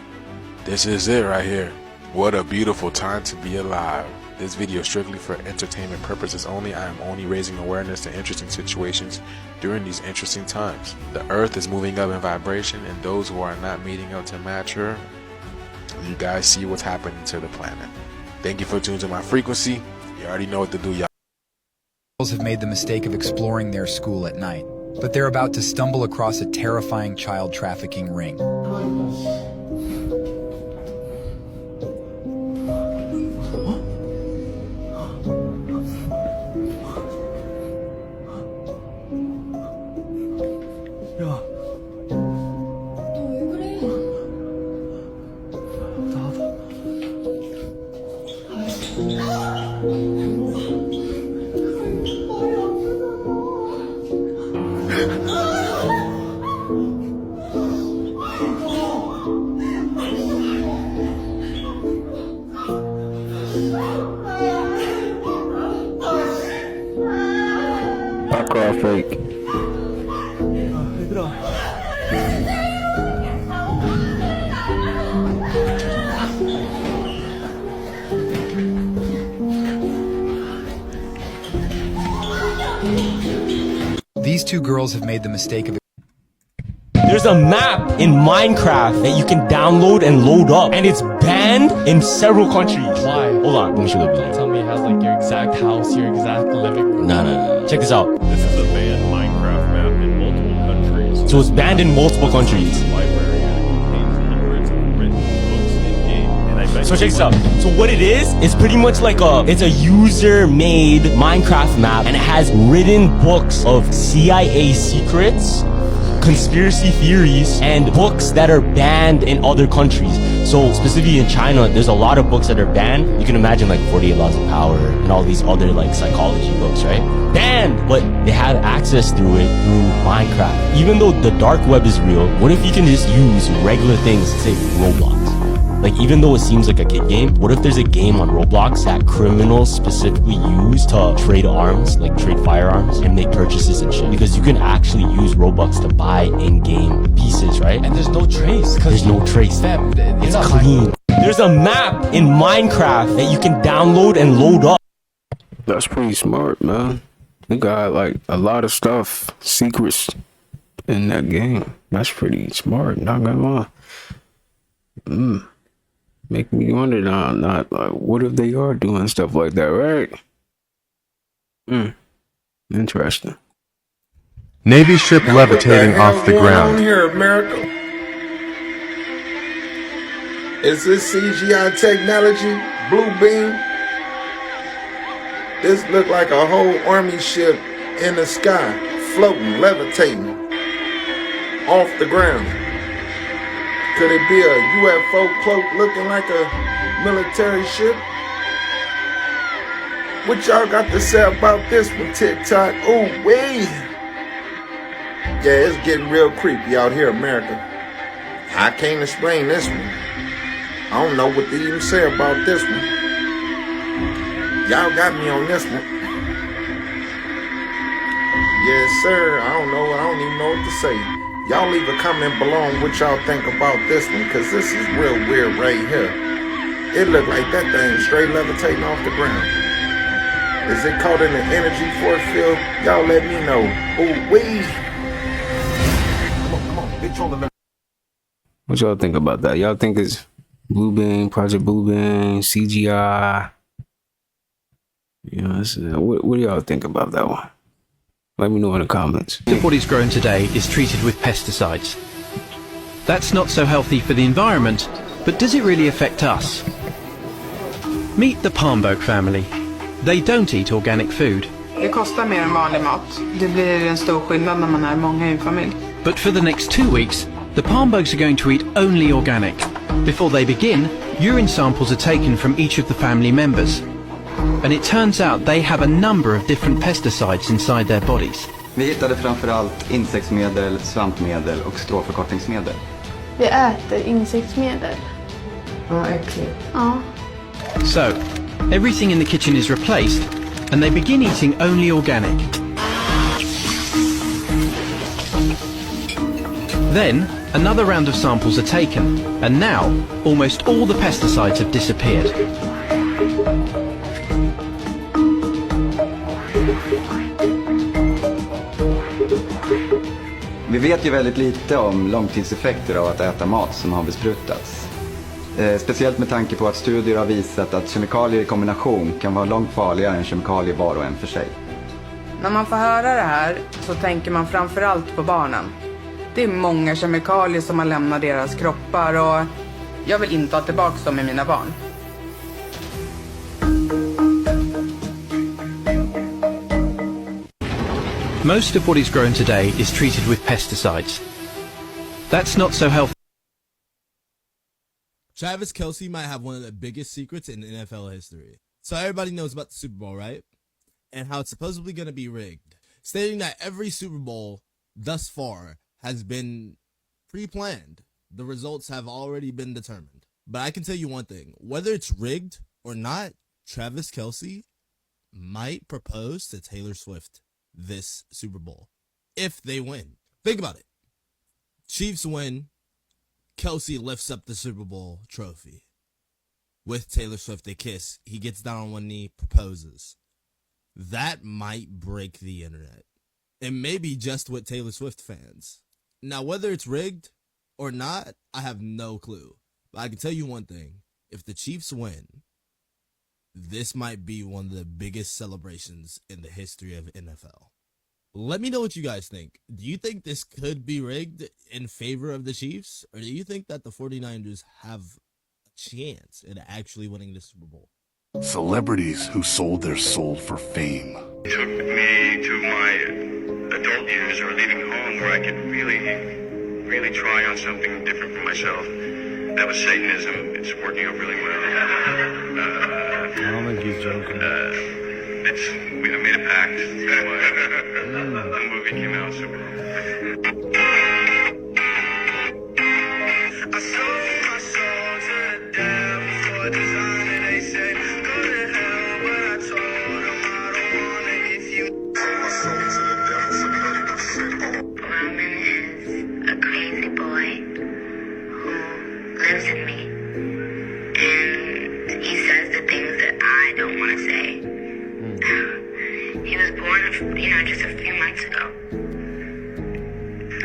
This is it right here. What a beautiful time to be alive. This video is strictly for entertainment purposes only. I am only raising awareness to interesting situations during these interesting times. The earth is moving up in vibration, and those who are not meeting up to match her, you guys see what's happening to the planet. Thank you for tuning to my frequency. You already know what to do, y'all. Girls have made the mistake of exploring their school at night, but they're about to stumble across a terrifying child trafficking ring. I call fake. These two girls have made the mistake of There's a map in Minecraft that you can download and load up, and it's banned in several countries. Why? Hold on, let me show the video. Tell me it has like your exact house, your exact living room. No. Check this out. This is a banned Minecraft map in multiple countries. So it's banned in multiple countries. Library contains hundreds of written books in game, and I bet So check this out. So what it is pretty much like it's a user-made Minecraft map, and it has written books of CIA secrets, conspiracy theories, and books that are banned in other countries. So specifically in China, there's a lot of books that are banned. You can imagine like 48 Laws of Power and all these other like psychology books, right? Banned, but they have access through it through Minecraft. Even though the dark web is real, what if you can just use regular things, say Roblox? Like, even though it seems like a kid game, what if there's a game on Roblox that criminals specifically use to trade arms, like trade firearms and make purchases and shit? Because you can actually use Robux to buy in-game pieces, right? And there's no trace. There's no trace. It's clean. There's a map in Minecraft that you can download and load up. That's pretty smart, man. They got like a lot of stuff, secrets in that game. That's pretty smart, not gonna lie. Make me wonder now, not like, what if they are doing stuff like that, right? Interesting. Navy ship levitating off the ground. Here, America. Is this CGI technology? Blue beam? This look like a whole army ship in the sky, floating, levitating off the ground. Could it be a UFO cloak looking like a military ship? What y'all got to say about this one, TikTok? Ooh, wee! Yeah, it's getting real creepy out here, America. I can't explain this one. I don't know what to even say about this one. Y'all got me on this one. Yes, sir. I don't even know what to say. Y'all leave a comment below on what y'all think about this one, because this is real weird right here. It looked like that thing straight levitating off the ground. Is it caught in the energy force field? Y'all let me know. Ooh, wee. Come on, bitch on the. What y'all think about that? Y'all think it's Blue Beam, Project Blue Beam, CGI? You know, what do y'all think about that one? Let me know in the comments. What is grown today is treated with pesticides. That's not so healthy for the environment, but does it really affect us? Meet the Palmboak family. They don't eat organic food. Det kostar mer än vanlig mat. Det blir en stor skillnad när man är många i en familj. But for the next 2 weeks, the Palmbokes are going to eat only organic. Before they begin, urine samples are taken from each of the family members. And it turns out they have a number of different pesticides inside their bodies. Vi hittade framförallt insektsmedel, svampmedel och stråförkortningsmedel. Vi äter insektsmedel. Ja, äckligt. Ja. So, everything in the kitchen is replaced, and they begin eating only organic. Then, another round of samples are taken, and now, almost all the pesticides have disappeared. Vi vet ju väldigt lite om långtidseffekter av att äta mat som har besprutats. Speciellt med tanke på att studier har visat att kemikalier i kombination kan vara långt farligare än kemikalier var och en för sig. När man får höra det här så tänker man framförallt på barnen. Det är många kemikalier som har lämnat deras kroppar och jag vill inte ha tillbaka dem i mina barn. Most of what is grown today is treated with pesticides. That's not so healthy. Travis Kelce might have one of the biggest secrets in NFL history. So everybody knows about the Super Bowl, right? And how it's supposedly going to be rigged. Stating that every Super Bowl thus far has been pre-planned. The results have already been determined. But I can tell you one thing. Whether it's rigged or not, Travis Kelce might propose to Taylor Swift this Super Bowl. If they win. Think about it. Chiefs win. Kelce lifts up the Super Bowl trophy. With Taylor Swift, they kiss. He gets down on one knee, proposes. That might break the internet. And maybe just with Taylor Swift fans. Now, whether it's rigged or not, I have no clue. But I can tell you one thing. If the Chiefs win, this might be one of the biggest celebrations in the history of NFL. Let me know what you guys think. Do you think this could be rigged in favor of the Chiefs? Or do you think that the 49ers have a chance at actually winning the Super Bowl? Celebrities who sold their soul for fame. It took me to my adult years or leaving home where I could really try on something different for myself. That was Satanism. It's working out really well. I don't think he's joking. We made a pact. The movie came out, so I sold my soul to the devil for a designer. They say, go to hell, but I told them I don't want it if you sold my soul to the devil for 30%. Roman is a crazy boy who lives in me. And he says the things that I don't want to say. He was born, just a few months ago.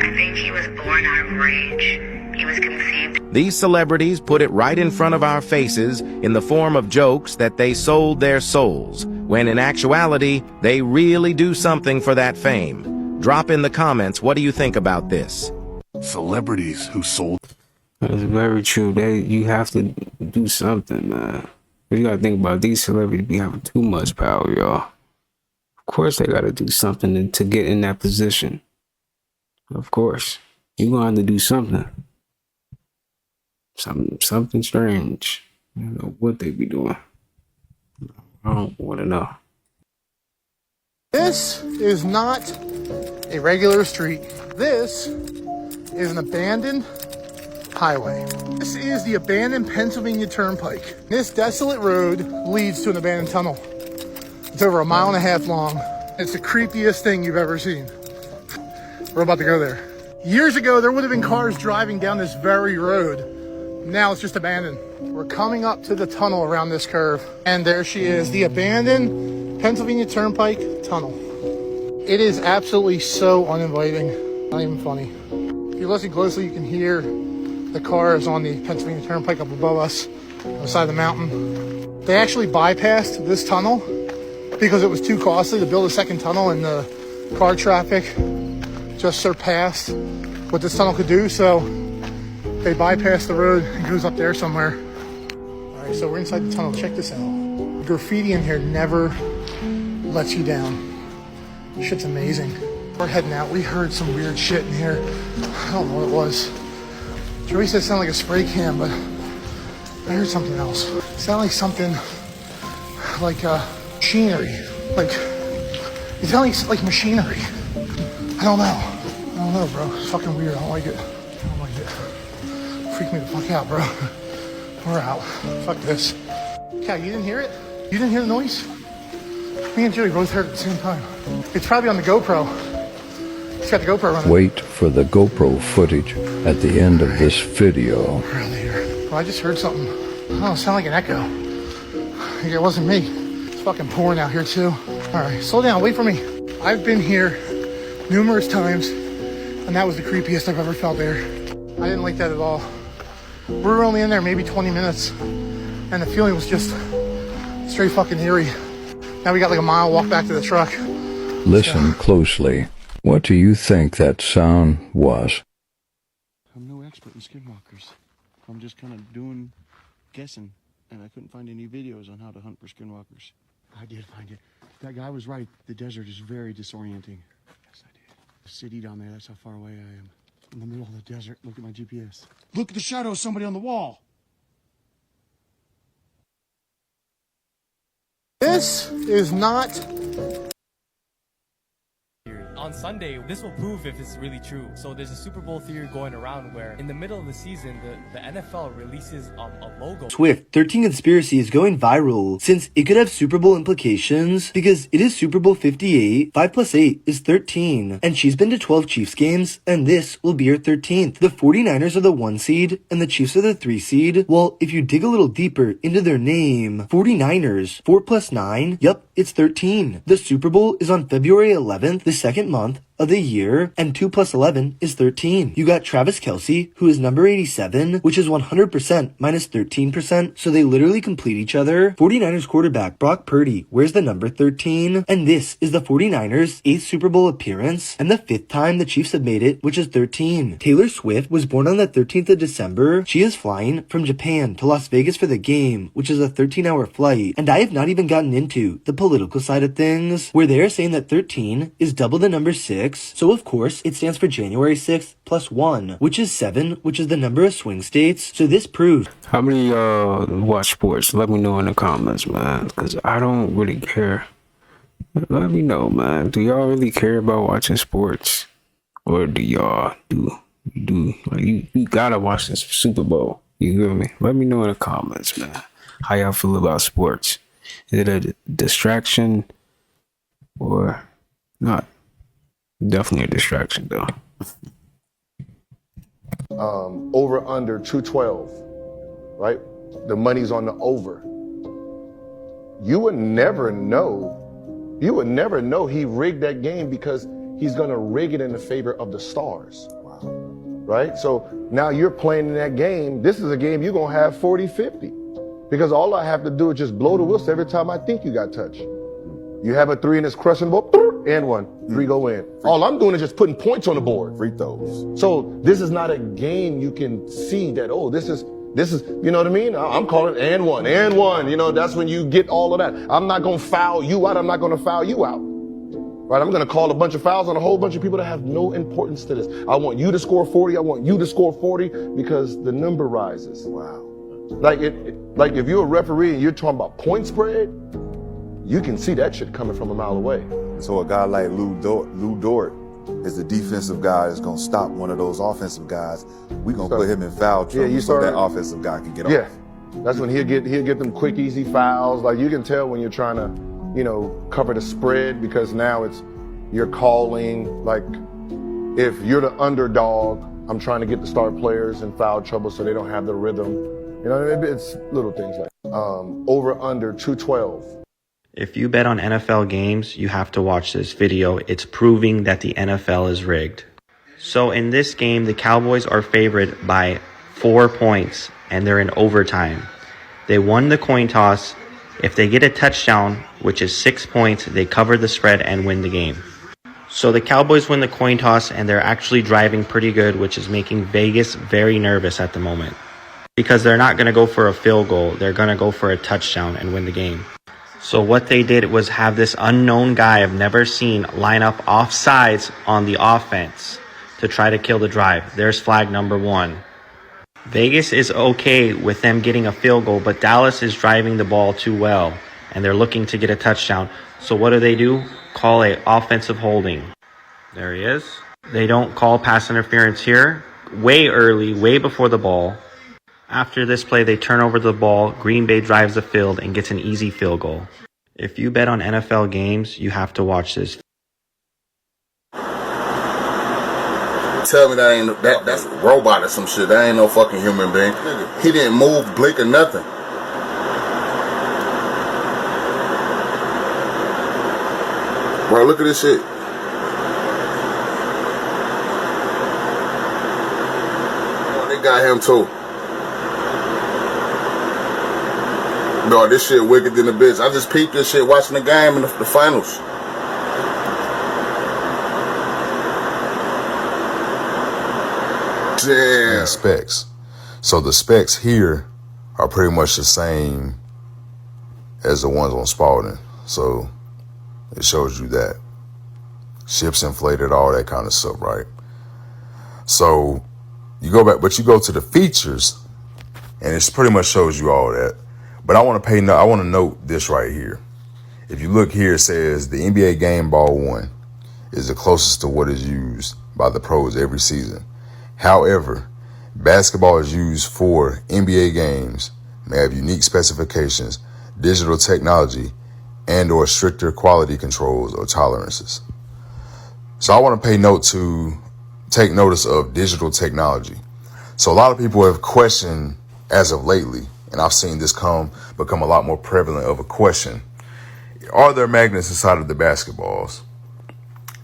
I think he was born out of rage. He was conceived. These celebrities put it right in front of our faces in the form of jokes that they sold their souls, when in actuality, they really do something for that fame. Drop in the comments, what do you think about this? Celebrities who sold... That's very true. You have to do something, man. You gotta think about it. These celebrities be having too much power, y'all. Of course they gotta do something to get in that position. Of course. You're gonna have to do something. Something strange. I don't know what they be doing. I don't want to know. This is not a regular street. This is an abandoned highway. This is the abandoned Pennsylvania Turnpike. This desolate road leads to an abandoned tunnel. It's over 1.5 miles long. It's the creepiest thing you've ever seen. We're about to go there. Years ago, there would have been cars driving down this very road. Now it's just abandoned. We're coming up to the tunnel around this curve. And there she is, the abandoned Pennsylvania Turnpike tunnel. It is absolutely so uninviting. Not even funny. If you listen closely, you can hear the cars on the Pennsylvania Turnpike up above us, on the side of the mountain. They actually bypassed this tunnel because it was too costly to build a second tunnel, and the car traffic just surpassed what this tunnel could do. So they bypassed the road and goes up there somewhere. All right, so we're inside the tunnel. Check this out. The graffiti in here never lets you down. Shit's amazing. We're heading out. We heard some weird shit in here. I don't know what it was. Joey said it sounded like a spray can, but I heard something else. It sounded like something like machinery. It sounded like machinery. I don't know, bro. It's fucking weird. I don't like it. Freak me the fuck out, bro. We're out. Fuck this. Cal, you didn't hear it? You didn't hear the noise? Me and Joey both heard it at the same time. It's probably on the GoPro. He's got the GoPro running. Wait for the GoPro footage at the end of this video. Well, I just heard something. Oh, it sounded like an echo. It wasn't me. It's fucking pouring out here too. All right, slow down, wait for me. I've been here numerous times, and that was the creepiest I've ever felt there. I didn't like that at all. We were only in there maybe 20 minutes, and the feeling was just straight fucking eerie. Now we got like a mile walk back to the truck. Listen closely. What do you think that sound was? I'm no expert in skinwalkers. I'm just kind of guessing, and I couldn't find any videos on how to hunt for skinwalkers. I did find it. That guy was right. The desert is very disorienting. Yes, I did. The city down there, that's how far away I am. In the middle of the desert. Look at my GPS. Look at the shadow of somebody on the wall. This is not... On Sunday, this will prove if it's really true. So there's a Super Bowl theory going around where in the middle of the season, the NFL releases a logo. Swift 13 Conspiracy is going viral since it could have Super Bowl implications because it is Super Bowl 58. 5 plus 8 is 13. And she's been to 12 Chiefs games and this will be her 13th. The 49ers are the 1 seed and the Chiefs are the 3 seed. Well, if you dig a little deeper into their name, 49ers, 4 plus 9, yep, it's 13. The Super Bowl is on February 11th, the second month of the year, and 2 plus 11 is 13. You got Travis Kelce, who is number 87, which is 100% minus 13%, so they literally complete each other. 49ers quarterback Brock Purdy wears the number 13, and this is the 49ers' 8th Super Bowl appearance, and the 5th time the Chiefs have made it, which is 13. Taylor Swift was born on the 13th of December. She is flying from Japan to Las Vegas for the game, which is a 13-hour flight, and I have not even gotten into the political side of things, where they are saying that 13 is double the number 6, so of course it stands for January 6th plus 1, which is 7, which is the number of swing states. So this proves. How many watch sports? Let me know in the comments, man, because I don't really care. Let me know, man. Do y'all really care about watching sports, or do y'all do like you gotta watch this Super Bowl? You feel me? Let me know in the comments, man. How y'all feel about sports? Is it a distraction or not? Definitely a distraction, though. Over under 212, right? The money's on the over. You would never know. You would never know he rigged that game because he's gonna rig it in the favor of the stars. Wow. Right? So now you're playing in that game. This is a game you're gonna have 40-50 because all I have to do is just blow the whistle every time I think you got touched. You have a 3 and it's crushing the ball, and 1. 3 go in. All I'm doing is just putting points on the board. Free throws. So this is not a game you can see that, oh, this is, you know what I mean? I'm calling it and 1. You know, that's when you get all of that. I'm not going to foul you out. I'm not going to foul you out. Right? I'm going to call a bunch of fouls on a whole bunch of people that have no importance to this. I want you to score 40. I want you to score 40 because the number rises. Wow. Like if you're a referee and you're talking about point spread, you can see that shit coming from a mile away. So a guy like Lou Dort is the defensive guy that's going to stop one of those offensive guys. We're going to put him in foul trouble so that offensive guy can get off. Yeah, that's when he'll get them quick, easy fouls. Like you can tell when you're trying to, you know, cover the spread because now you're calling, like if you're the underdog, I'm trying to get the star players in foul trouble so they don't have the rhythm. You know, it's little things like over under 212. If you bet on NFL games, you have to watch this video. It's proving that the NFL is rigged. So in this game, the Cowboys are favored by 4 points, and they're in overtime. They won the coin toss. If they get a touchdown, which is 6 points, they cover the spread and win the game. So the Cowboys win the coin toss, and they're actually driving pretty good, which is making Vegas very nervous at the moment. Because they're not going to go for a field goal. They're going to go for a touchdown and win the game. So what they did was have this unknown guy I've never seen line up off sides on the offense to try to kill the drive. There's flag number 1. Vegas is okay with them getting a field goal, but Dallas is driving the ball too well, and they're looking to get a touchdown. So what do? Call a offensive holding. There he is. They don't call pass interference here. Way early, way before the ball. After this play, they turn over the ball. Green Bay drives the field and gets an easy field goal. If you bet on NFL games, you have to watch this. Tell me that ain't that's a robot or some shit. That ain't no fucking human being. He didn't move, blink, or nothing. Bro, look at this shit. Oh, they got him too. No, this shit wicked than the bitch. I just peeped this shit watching the game in the finals. And specs. So the specs here are pretty much the same as the ones on Spalding. So it shows you that. Ships inflated, all that kind of stuff, right? So you go back, but you go to the features, and it pretty much shows you all that. But I want to note this right here. If you look here, it says the NBA Game Ball 1 is the closest to what is used by the pros every season. However, basketball is used for NBA games, may have unique specifications, digital technology, and or stricter quality controls or tolerances. So I want to take notice of digital technology. So a lot of people have questioned as of lately, and I've seen this become a lot more prevalent of a question. Are there magnets inside of the basketballs?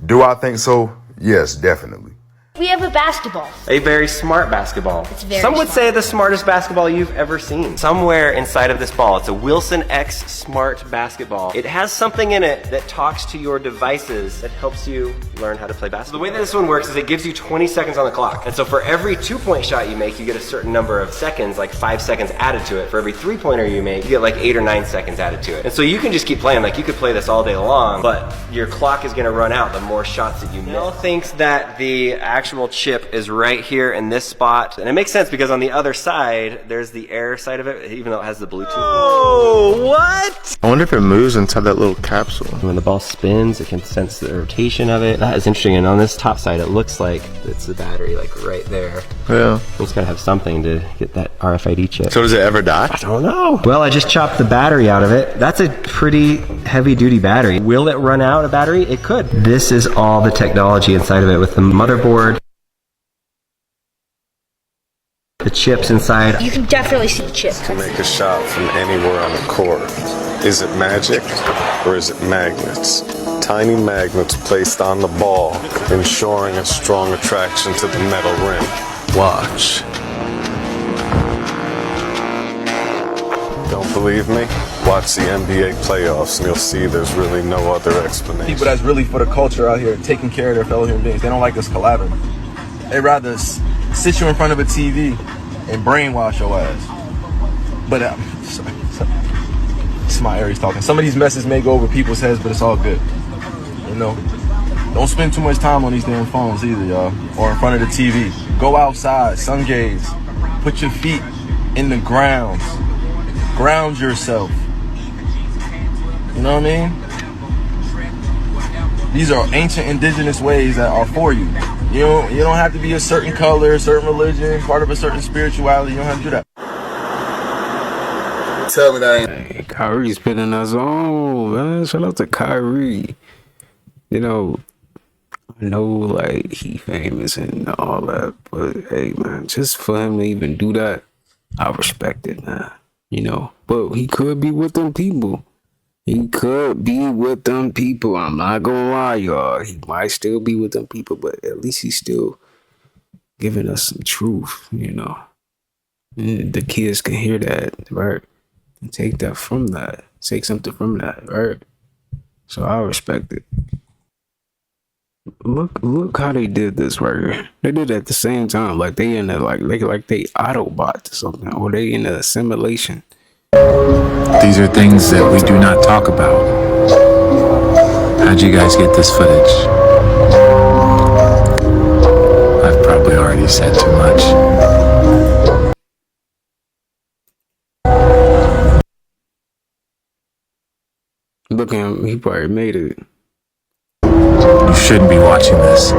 Do I think so? Yes, definitely. We have a basketball. A very smart basketball. It's very Some would smart. say the smartest basketball you've ever seen. Somewhere inside of this ball, it's a Wilson X Smart basketball. It has something in it that talks to your devices that helps you learn how to play basketball. The way that this one works is it gives you 20 seconds on the clock. And so for every 2-point shot you make, you get a certain number of seconds, like 5 seconds added to it. For every 3-pointer you make, you get like 8 or 9 seconds added to it. And so you can just keep playing. Like you could play this all day long, but your clock is gonna run out the more shots that you make. Mel thinks that the actual chip is right here in this spot. And it makes sense because on the other side, there's the air side of it, even though it has the Bluetooth. Oh, what? I wonder if it moves inside that little capsule. When the ball spins, it can sense the rotation of it. That is interesting. And on this top side, it looks like it's the battery, like right there. Yeah. It's gotta have something to get that RFID chip. So does it ever die? I don't know. Well, I just chopped the battery out of it. That's a pretty heavy duty battery. Will it run out of battery? It could. This is all the technology inside of it with the motherboard, the chips inside. You can definitely see the chip. To make a shot from anywhere on the court. Is it magic or is it magnets? Tiny magnets placed on the ball, ensuring a strong attraction to the metal rim. Watch. Don't believe me? Watch the NBA playoffs and you'll see there's really no other explanation. People that's really for the culture out here, taking care of their fellow human beings. They don't like us collabing. They rather sit you in front of a TV and brainwash your ass. But sorry. It's my Aries talking. Some of these messes may go over people's heads, but it's all good. You know, don't spend too much time on these damn phones either, y'all, or in front of the TV. Go outside, sun gaze. Put your feet in the ground. Ground yourself. You know what I mean? These are ancient indigenous ways that are for you. You don't have to be a certain color, a certain religion, part of a certain spirituality. You don't have to do that. Tell me that ain't. Hey, Kyrie's pinning us on, man. Shout out to Kyrie. You know, I know like he famous and all that, but hey, man, just for him to even do that, I respect it, man. You know, but he could be with them people. He could be with them people. I'm not gonna lie, y'all. He might still be with them people, but at least he's still giving us some truth, you know. And the kids can hear that, right? And take that from that. Take something from that, right? So I respect it. Look how they did this right here. They did it at the same time, like they in a like they Autobot or something, or they in a simulation. These are things that we do not talk about. How'd you guys get this footage? I've probably already said too much. Look at him, he probably made it. You shouldn't be watching this.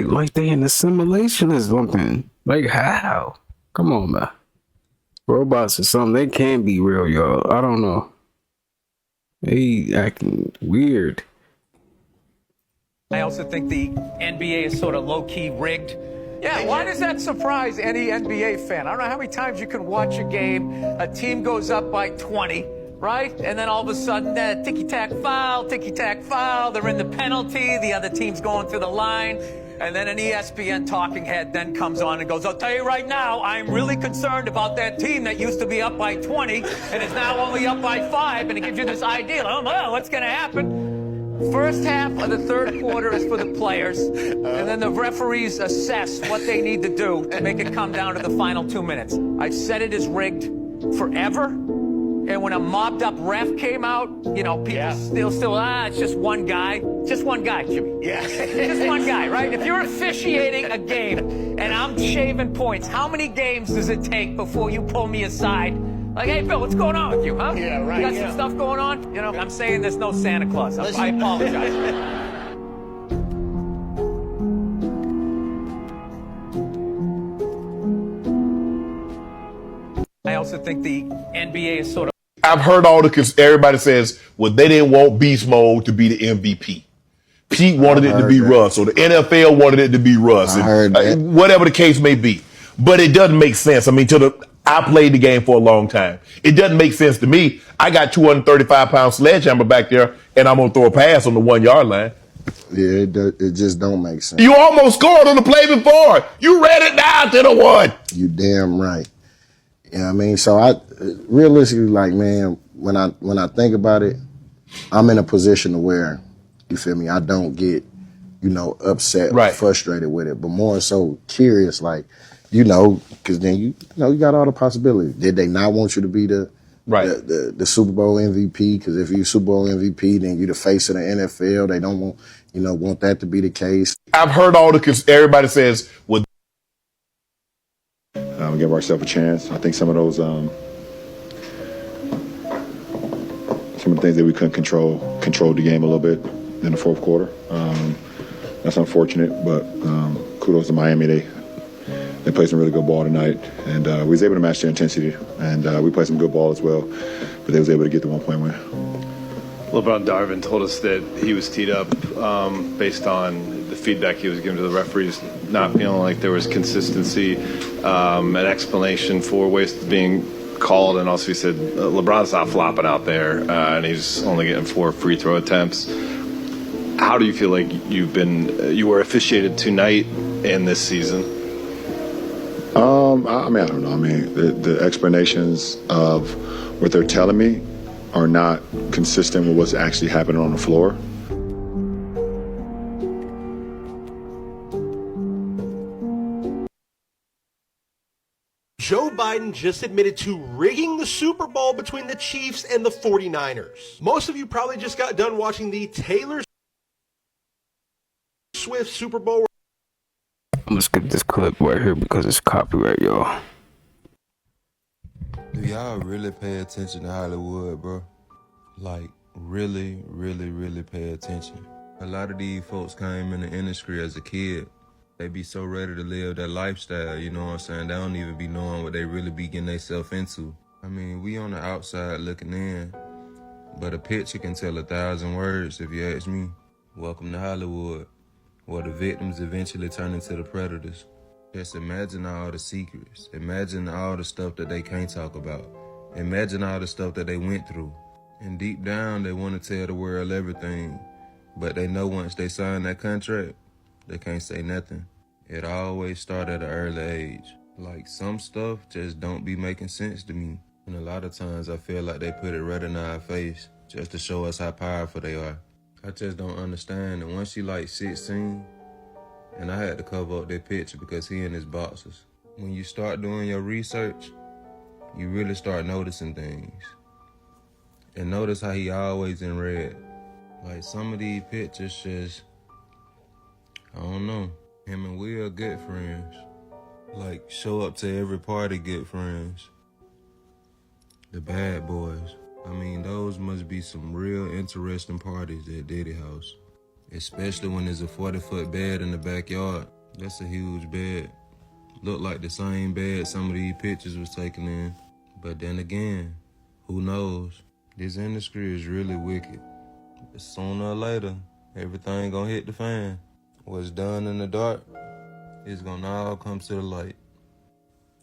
Like they in a simulation or something. Like how? Come on, man. Robots or something, they can be real, y'all. I don't know. They acting weird. I also think the NBA is sort of low-key rigged. Yeah, why does that surprise any NBA fan? I don't know how many times you can watch a game, a team goes up by 20, right? And then all of a sudden, ticky-tack foul, they're in the penalty, the other team's going through the line, and then an ESPN talking head then comes on and goes, I'll tell you right now, I'm really concerned about that team that used to be up by 20 and is now only up by 5, and it gives you this idea, oh, well, what's going to happen? First half of the third quarter is for the players, and then the referees assess what they need to do to make it come down to the final 2 minutes. I've said it is rigged forever, and when a mobbed up ref came out, you know, people still, it's just one guy. Just one guy, Jimmy. Yeah. Just one guy, right? If you're officiating a game and I'm shaving points, how many games does it take before you pull me aside? Like, hey, Bill, what's going on with you, huh? Yeah, right. You got some stuff going on? You know, I'm saying there's no Santa Claus. I apologize. I also think the NBA is sort of... I've heard everybody says, well, they didn't want Beast Mode to be the MVP. Pete wanted it to be Russ, or the NFL wanted it to be Russ, and whatever the case may be. But it doesn't make sense. I mean, I played the game for a long time. It doesn't make sense to me. I got 235-pound sledgehammer back there, and I'm going to throw a pass on the 1 yard line. Yeah, it just don't make sense. You almost scored on the play before. You ran it down to the 1. You damn right. Yeah, I mean, so I realistically, like, man, when I think about it, I'm in a position to where, you feel me, I don't get, upset or frustrated with it, but more so curious, like, because then you got all the possibilities. Did they not want you to be the Super Bowl MVP? Because if you're Super Bowl MVP, then you're the face of the NFL. They don't want that to be the case. I've heard everybody says, well, we give ourselves a chance. I think some of those, some of the things that we couldn't controlled the game a little bit in the fourth quarter. That's unfortunate, but kudos to Miami. They played some really good ball tonight, and we was able to match their intensity, and we played some good ball as well, but they was able to get the 1 point win. LeBron Darvin told us that he was teed up based on the feedback he was giving to the referees, not feeling like there was consistency, an explanation for wastes being called, and also he said LeBron's not flopping out there, and he's only getting 4 free throw attempts. How do you feel like you were officiated tonight and this season? I don't know. I mean, the explanations of what they're telling me are not consistent with what's actually happening on the floor. Joe Biden just admitted to rigging the Super Bowl between the Chiefs and the 49ers. Most of you probably just got done watching the Taylor Swift Super Bowl. I'm gonna skip this clip right here because it's copyright, y'all. Do y'all really pay attention to Hollywood, bro? Like, really, really, really pay attention. A lot of these folks came in the industry as a kid. They be so ready to live that lifestyle, you know what I'm saying? They don't even be knowing what they really be getting themselves into. I mean, we on the outside looking in, but a picture can tell 1,000 words if you ask me. Welcome to Hollywood, where the victims eventually turn into the predators. Just imagine all the secrets. Imagine all the stuff that they can't talk about. Imagine all the stuff that they went through. And deep down, they want to tell the world everything. But they know once they sign that contract, they can't say nothing. It always started at an early age. Like, some stuff just don't be making sense to me. And a lot of times I feel like they put it right in our face just to show us how powerful they are. I just don't understand that once she like 16, and I had to cover up that picture because he in his boxers. When you start doing your research, you really start noticing things. And notice how he always in red. Like, some of these pictures just, I don't know. Him and Will are good friends. Like, show up to every party good friends. The bad boys. I mean, those must be some real interesting parties at Diddy House. Especially when there's a 40-foot bed in the backyard. That's a huge bed. Looked like the same bed some of these pictures was taken in. But then again, who knows? This industry is really wicked. But sooner or later, everything gonna hit the fan. What's done in the dark is gonna all come to the light.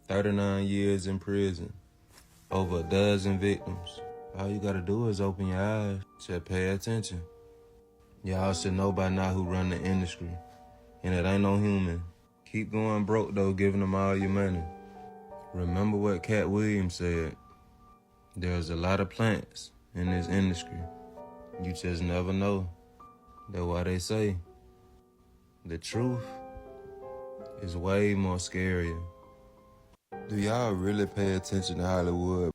39 years in prison, over a dozen victims. All you gotta do is open your eyes, just pay attention. Y'all should know by now who run the industry, and it ain't no human. Keep going broke though, giving them all your money. Remember what Cat Williams said, there's a lot of plants in this industry. You just never know. That's why they say, the truth is way more scarier. Do y'all really pay attention to Hollywood?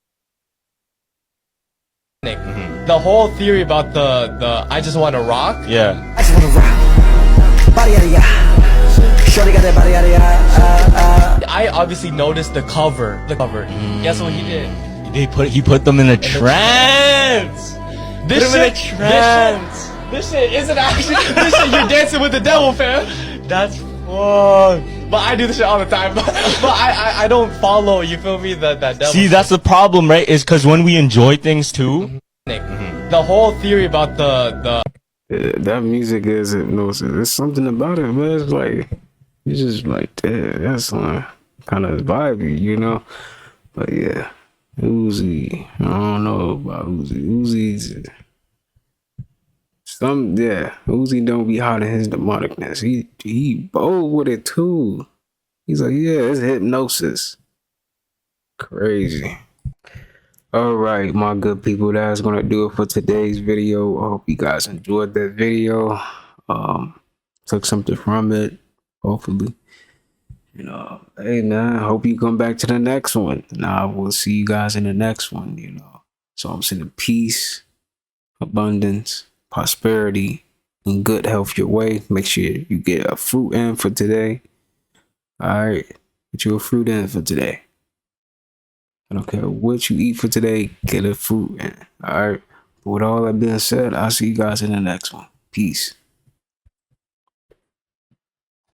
The whole theory about the I just want to rock. Yeah. I just want to rock. Body out of ya. Shorty got that body out of ya. I obviously noticed the cover. Guess what he did? He put them in a trance. This shit, in a trance. This shit isn't actually. This shit, you're dancing with the devil, fam. That's fun. But I do this shit all the time. But I don't follow. You feel me? That devil. See, that's the problem, right? Is because when we enjoy things too. The whole theory about the that music is hypnosis. There's something about it, man. It's like you just like that's kind of vibey, you know. But yeah, Uzi. I don't know about Uzi. Uzi's Uzi don't be hiding his demonicness. He bold with it too. He's like, yeah, it's hypnosis. Crazy. All right, my good people, that's gonna do it for today's video. I hope you guys enjoyed that video. Took something from it, hopefully. You know, hey man, I hope you come back to the next one. Now we'll see you guys in the next one, you know. So I'm sending peace, abundance, prosperity, and good health your way. Make sure you get a fruit in for today. All right, get you a fruit in for today. I don't care what you eat for today, get a fruit in. All right. With all that being said, I'll see you guys in the next one. Peace.